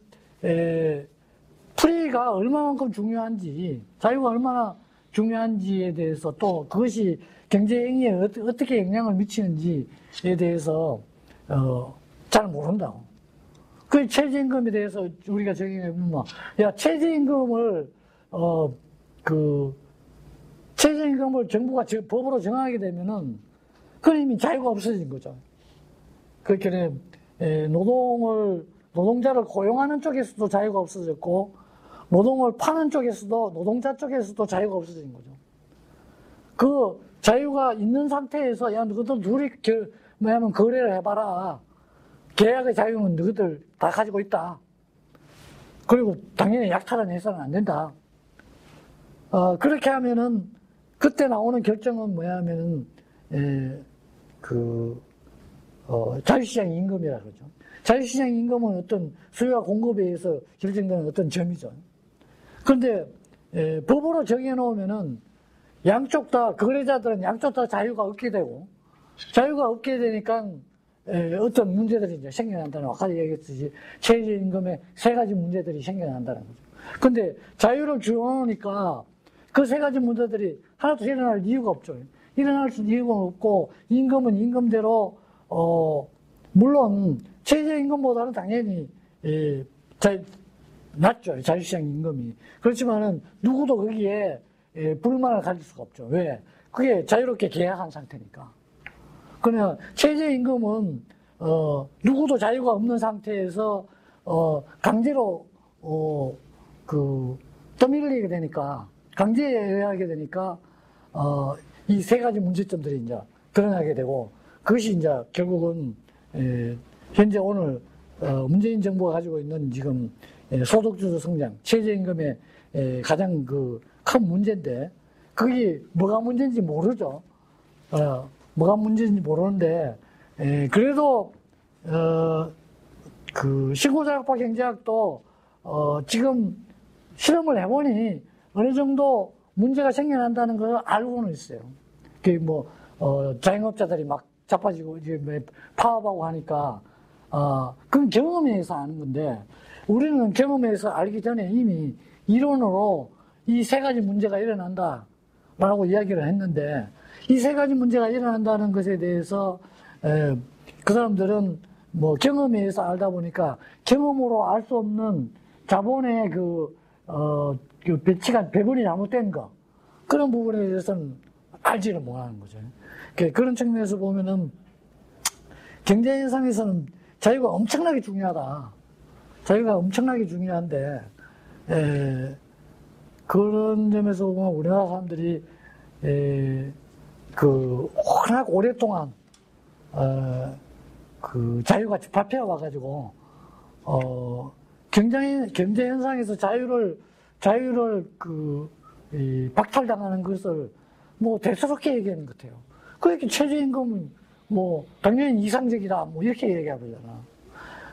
Speaker 2: 프리가 얼마만큼 중요한지, 자유가 얼마나 중요한지에 대해서 또 그것이 경제행위에 어떻게 영향을 미치는지에 대해서 잘 모른다고. 그 최저임금에 대해서 우리가 적용해보면 최저임금을 최저임금을 정부가 법으로 정하게 되면은 그건 이미 자유가 없어진 거죠. 그렇게 노동자를 고용하는 쪽에서도 자유가 없어졌고 노동을 파는 쪽에서도 노동자 쪽에서도 자유가 없어진 거죠. 그 자유가 있는 상태에서 야 너희들 둘이 거래를 해봐라. 계약의 자유는 너희들 다 가지고 있다. 그리고 당연히 약탈은 해서는 안 된다. 그렇게 하면은 그때 나오는 결정은 뭐냐면은 자유시장 임금이라 그러죠. 자유시장 임금은 어떤 수요와 공급에 의해서 결정되는 어떤 점이죠. 그런데 법으로 정해놓으면은 양쪽 다 거래자들은 양쪽 다 자유가 없게 되고 자유가 없게 되니까 어떤 문제들이 이제 생겨난다는 아까 얘기했듯이 최저임금의 세 가지 문제들이 생겨난다는 거죠. 그런데 자유를 주어놓으니까 그 세 가지 문제들이 하나도 일어날 이유가 없죠. 일어날 이유가 없고 임금은 임금대로 물론 최저임금보다는 당연히 낮죠. 자유시장 임금이. 그렇지만은 누구도 거기에 불만을 가질 수가 없죠. 왜? 그게 자유롭게 계약한 상태니까. 그러나 최저임금은 누구도 자유가 없는 상태에서 강제로 떠밀리게 되니까 강제에 의하게 되니까 이 세 가지 문제점들이 이제 드러나게 되고 그것이 이제 결국은 현재 오늘 문재인 정부가 가지고 있는 지금 소득주도 성장, 최저임금의 가장 큰 문제인데 그게 뭐가 문제인지 모르죠. 뭐가 문제인지 모르는데 그래도 신고자격파 경제학도 지금 실험을 해보니 어느 정도 문제가 생겨난다는 걸 알고는 있어요. 자영업자들이 막 자빠지고 이제 파업하고 하니까 그건 경험에 의해서 아는 건데 우리는 경험에 의해서 알기 전에 이미 이론으로 이 세 가지 문제가 일어난다라고 이야기를 했는데 이 세 가지 문제가 일어난다는 것에 대해서 그 사람들은 경험에 의해서 알다 보니까 경험으로 알 수 없는 자본의 배분이 잘못된 거 그런 부분에 대해서는 알지를 못하는 거죠. 그런 측면에서 보면은 경제 현상에서는 자유가 엄청나게 중요하다. 자유가 엄청나게 중요한데 그런 점에서 보면 우리나라 사람들이 워낙 오랫동안 자유가 집합해 와가지고 경제 현상에서 자유를 박탈당하는 것을 대수롭게 얘기하는 것 같아요. 그렇게 최저임금은 당연히 이상적이다 이렇게 얘기하잖아.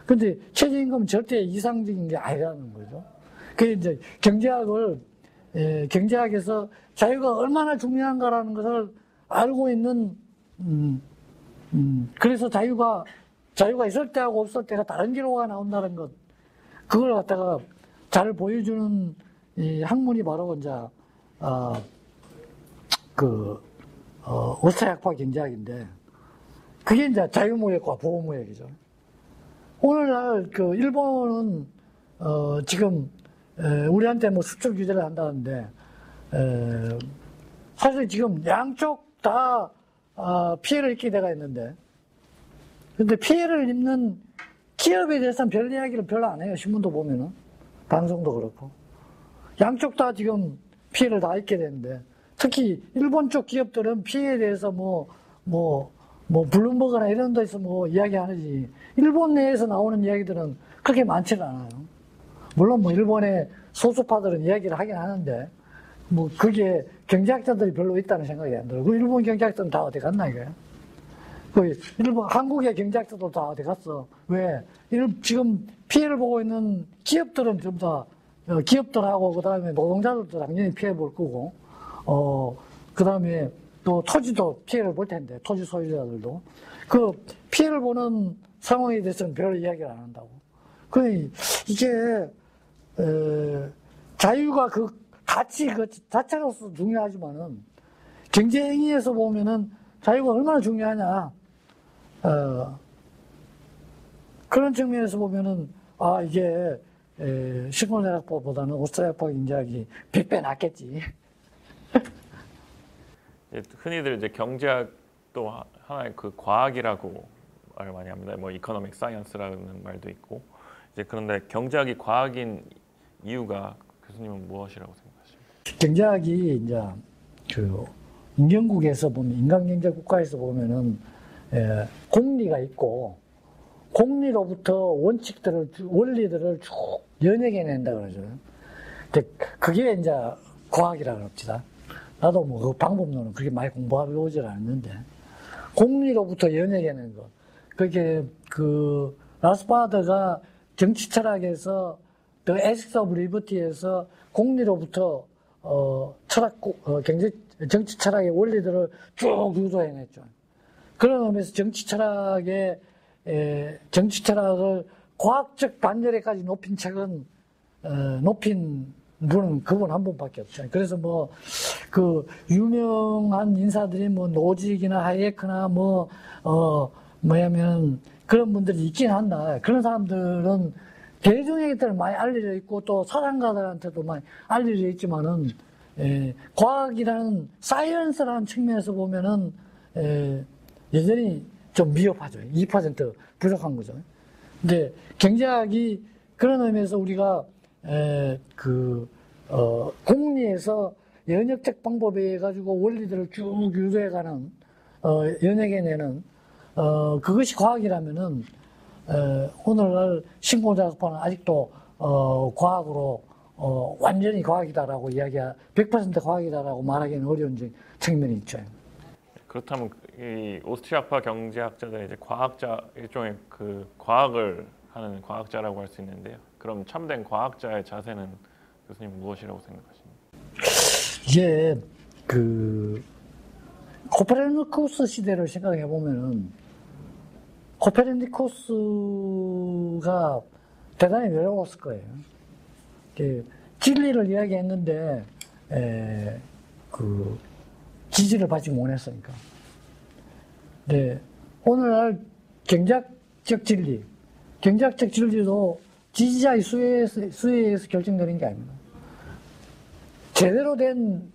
Speaker 2: 근데 최저임금은 절대 이상적인 게 아니라는 거죠. 그게 이제 경제학에서 자유가 얼마나 중요한가라는 것을 알고 있는 그래서 자유가 있을 때하고 없을 때가 다른 기로가 나온다는 것 그걸 갖다가 잘 보여주는 이 학문이 바로 이제 오스트리아학파 경제학인데 그게 이제 자유무역과 보호무역이죠. 오늘날 일본은 지금 우리한테 수출 규제를 한다는데 사실 지금 양쪽 다 피해를 입게 돼가 있는데 근데 피해를 입는 기업에 대해서는 별 이야기를 별로 안 해요. 신문도 보면은 방송도 그렇고 양쪽 다 지금 피해를 다 입게 되는데 특히 일본 쪽 기업들은 피해에 대해서 블룸버그나 이런 데서 이야기하는지 일본 내에서 나오는 이야기들은 그렇게 많지는 않아요. 물론 일본의 소수파들은 이야기를 하긴 하는데 그게 경제학자들이 별로 있다는 생각이 안 들어요. 일본 경제학자들은 다 어디 갔나 이거예요? 한국의 경제학자도 다 어디 갔어? 왜? 지금 피해를 보고 있는 기업들은 좀 더 기업들하고 그 다음에 노동자들도 당연히 피해 볼 거고 그 다음에 또 토지도 피해를 볼 텐데 토지 소유자들도 그 피해를 보는 상황에 대해서는 별 이야기를 안 한다고. 이게 자유가 가치 그 자체로서 중요하지만은 경제 행위에서 보면은 자유가 얼마나 중요하냐. 그런 측면에서 보면은 이게 식물대학법보다는 오스트리아법 인자학이 100배 낫겠지.
Speaker 1: 흔히들 이제 경제학도 하나의 그 과학이라고 말을 많이 합니다. 뭐 이코노믹 사이언스라는 말도 있고. 이제 그런데 경제학이 과학인 이유가 교수님은 무엇이라고 생각하십니까?
Speaker 2: 경제학이 이제 그 인경국에서 보면 인간경제 국가에서 보면은 공리가 있고 공리로부터 원리들을 쭉 연역해낸다 그러죠. 근데 그게 이제 과학이라 그럽시다. 나도 뭐 그 방법론은 그렇게 많이 공부하고 오질 않았는데 공리로부터 연역해내는 거. 그게 그 라스바드가 정치 철학에서 The Ethics of Liberty에서 공리로부터 정치 철학의 원리들을 쭉 유도해냈죠. 그런 의미에서 정치 철학을 과학적 반열에까지 높인 책은 높인 분은 그분 한 분밖에 없죠. 그래서 뭐 그 유명한 인사들이 뭐 노직이나 하이에크나 뭐냐면 그런 분들이 있긴 한다. 그런 사람들은 대중에게는 많이 알려져 있고 또 사상가들한테도 많이 알려져 있지만은 과학이라는 사이언스라는 측면에서 보면은 여전히 좀 미흡하죠. 2% 부족한 거죠. 근데 경제학이 그런 의미에서 우리가 공리에서 연역적 방법에 가지고 원리들을 쭉 유도해가는 연역해내는 그것이 과학이라면은 오늘날 신공작업하는 아직도 과학으로 완전히 과학이다라고 100% 과학이다라고 말하기는 어려운 측면이 있죠.
Speaker 1: 그렇다면 이 오스트리아파 경제학자들이 이제 과학자 일종의 그 과학을 하는 과학자라고 할 수 있는데요. 그럼 참된 과학자의 자세는 교수님 무엇이라고 생각하십니까?
Speaker 2: 이게 그 코페르니쿠스 시대를 생각해 보면은 코페르니쿠스가 대단히 외로웠을 거예요. 진리를 이야기했는데 그 지지를 받지 못했으니까. 네, 오늘날 경제학적 진리도 지지자의 수혜에서 결정되는 게 아닙니다. 제대로 된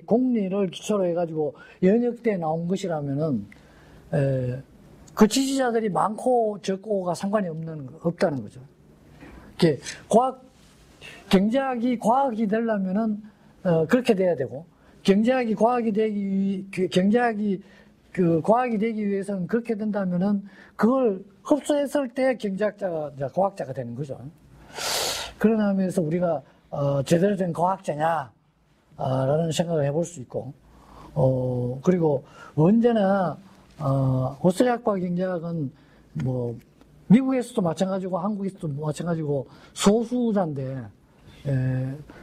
Speaker 2: 공리를 기초로 해가지고 연역돼 나온 것이라면은 그 지지자들이 많고 적고가 상관이 없다는 거죠. 경제학이 과학이 되려면은 그렇게 돼야 되고 경제학이 과학이 되기 위해서는 그렇게 된다면은 그걸 흡수했을 때 과학자가 되는 거죠. 그런 의미에서 우리가 제대로 된 과학자냐 라는 생각을 해볼 수 있고 그리고 언제나 오스트리아과 경제학은 뭐 미국에서도 마찬가지고 한국에서도 마찬가지고 소수자인데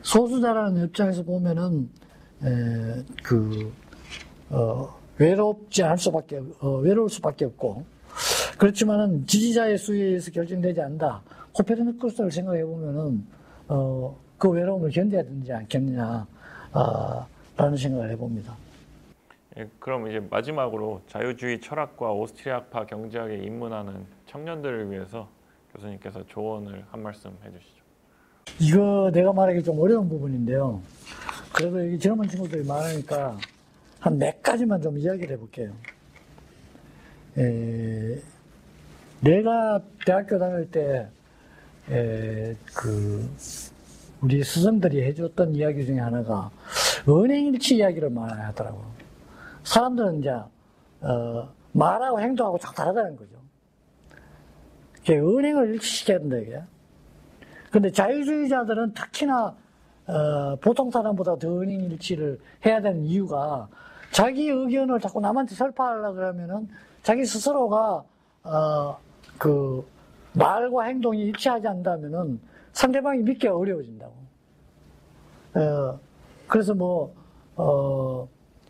Speaker 2: 소수자라는 입장에서 보면은 외로울 수밖에 없고 그렇지만은 지지자의 수혜에서 결정되지 않는다. 코페르니쿠스를 생각해 보면은 그 외로움을 견뎌야 되지 않겠느냐 라는 생각을 해봅니다.
Speaker 1: 예, 그럼 이제 마지막으로 자유주의 철학과 오스트리아파 경제학에 입문하는 청년들을 위해서 교수님께서 조언을 한 말씀 해주시죠.
Speaker 2: 이거 내가 말하기 좀 어려운 부분인데요. 그래도 여기 젊은 친구들이 많으니까 한 몇 가지만 좀 이야기를 해볼게요. 내가 대학교 다닐 때 우리 스승들이 해줬던 이야기 중에 하나가 은행일치 이야기를 많이 하더라고요. 사람들은 이제 말하고 행동하고 참 다르다는 거죠. 은행을 일치시켜야 된다 이게. 근데 자유주의자들은 특히나 보통 사람보다 더 은행 일치를 해야 되는 이유가 자기 의견을 자꾸 남한테 설파하려고 그러면은 자기 스스로가 말과 행동이 일치하지 않는다면은 상대방이 믿기가 어려워진다고. 그래서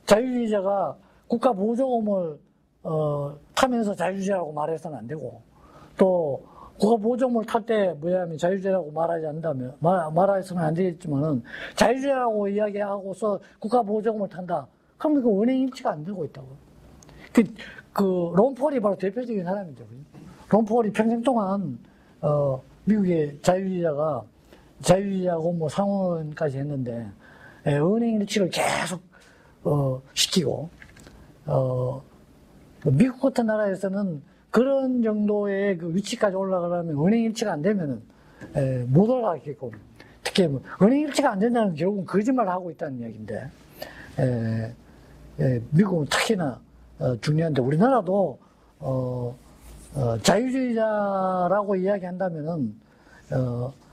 Speaker 2: 자유주의자가 국가 보조금을 타면서 자유주의라고 말해서는 안 되고 또 국가보조금을 탈 때 뭐냐면 자유주의라고 말하지 않는다면 말해서는 안 되겠지만은 자유주의라고 이야기하고서 국가보조금을 탄다. 그럼 그 은행 일치가 안 되고 있다고. 그 론폴이 바로 대표적인 사람이죠. 론폴이 평생 동안 미국의 자유주의자고 뭐 상원까지 했는데 은행 일치를 계속 시키고 미국 같은 나라에서는 그런 정도의 그 위치까지 올라가려면 은행 일치가 안 되면은 못 올라가겠고, 특히 뭐 은행 일치가 안 된다는 결국은 거짓말을 하고 있다는 이야기인데 미국은 특히나 중요한데 우리나라도 자유주의자라고 이야기한다면은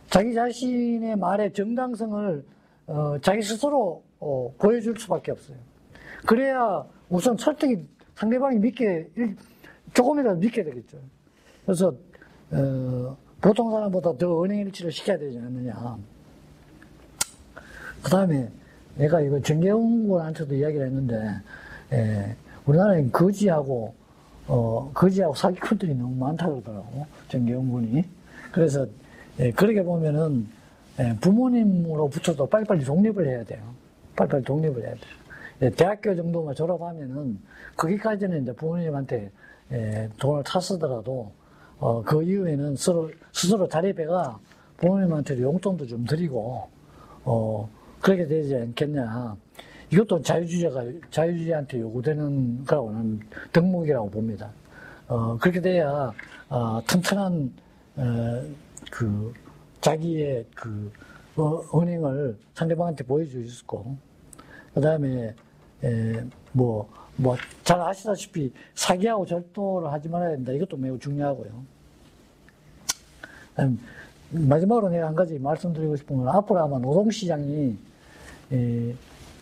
Speaker 2: 자기 자신의 말의 정당성을 자기 스스로 보여줄 수밖에 없어요. 그래야 우선 설득이 상대방이 조금이라도 믿게 되겠죠. 그래서 보통 사람보다 더 은행 일치를 시켜야 되지 않느냐. 그 다음에 내가 이거 정계훈 군한테도 이야기를 했는데 우리나라에 거지하고 사기꾼들이 너무 많다 그러더라고, 정계훈 군이. 그래서 그렇게 보면은 부모님으로부터도 빨리빨리 독립을 해야 돼요. 빨리빨리 독립을 해야 돼요. 대학교 정도만 졸업하면은 거기까지는 이제 부모님한테 돈을 타 쓰더라도 그 이후에는 스스로 자립해가 부모님한테 용돈도 좀 드리고 그렇게 되지 않겠냐. 이것도 자유주의한테 요구되는 거라고 나는 덕목이라고 봅니다. 그렇게 돼야 튼튼한 그 자기의 그 은행을 상대방한테 보여줄 수 있고, 그 다음에 잘 아시다시피 사기하고 절도를 하지 말아야 된다. 이것도 매우 중요하고요. 마지막으로 내가 한 가지 말씀드리고 싶은 건, 앞으로 아마 노동시장이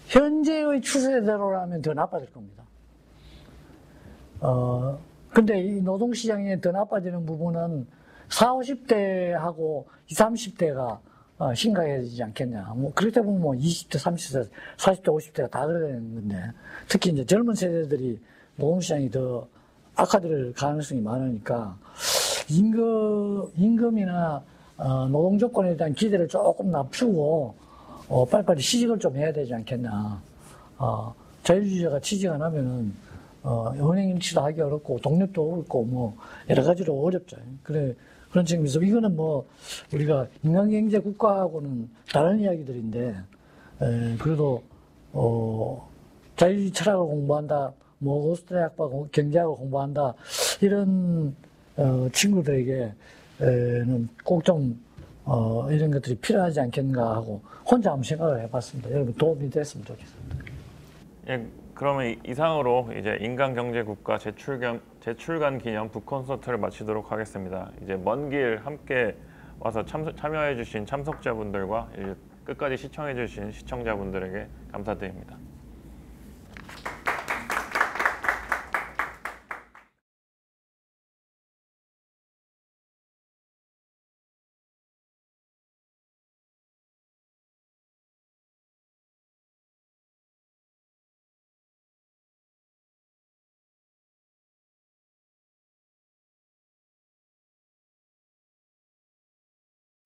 Speaker 2: 현재의 추세대로라면 더 나빠질 겁니다. 근데 이 노동시장이 더 나빠지는 부분은 40, 50대하고 20, 30대가 심각해지지 않겠냐. 그렇다 보면 20대, 30대, 40대, 50대가 다 그러는 건데, 특히 이제 젊은 세대들이 노동시장이 더 악화될 가능성이 많으니까, 임금이나, 노동 조건에 대한 기대를 조금 낮추고, 빨리빨리 취직을 좀 해야 되지 않겠나. 자유주의자가 취직 안 하면은, 은행 일치도 하기 어렵고, 독립도 어렵고, 여러 가지로 어렵죠. 그런 측면에서 이거는 우리가 인간경제 국가하고는 다른 이야기들인데, 그래도 자유주의 철학을 공부한다, 오스트리아학과 경제학을 공부한다, 이런 친구들에게는 꼭 좀 이런 것들이 필요하지 않겠는가 하고 혼자 한번 생각을 해봤습니다. 여러분 도움이 됐으면 좋겠습니다.
Speaker 1: 예, 그러면 이상으로 이제 인간경제국가 재출간 기념 북콘서트를 마치도록 하겠습니다. 이제 먼 길 함께 와서 참여해주신 참석자분들과 끝까지 시청해주신 시청자분들에게 감사드립니다.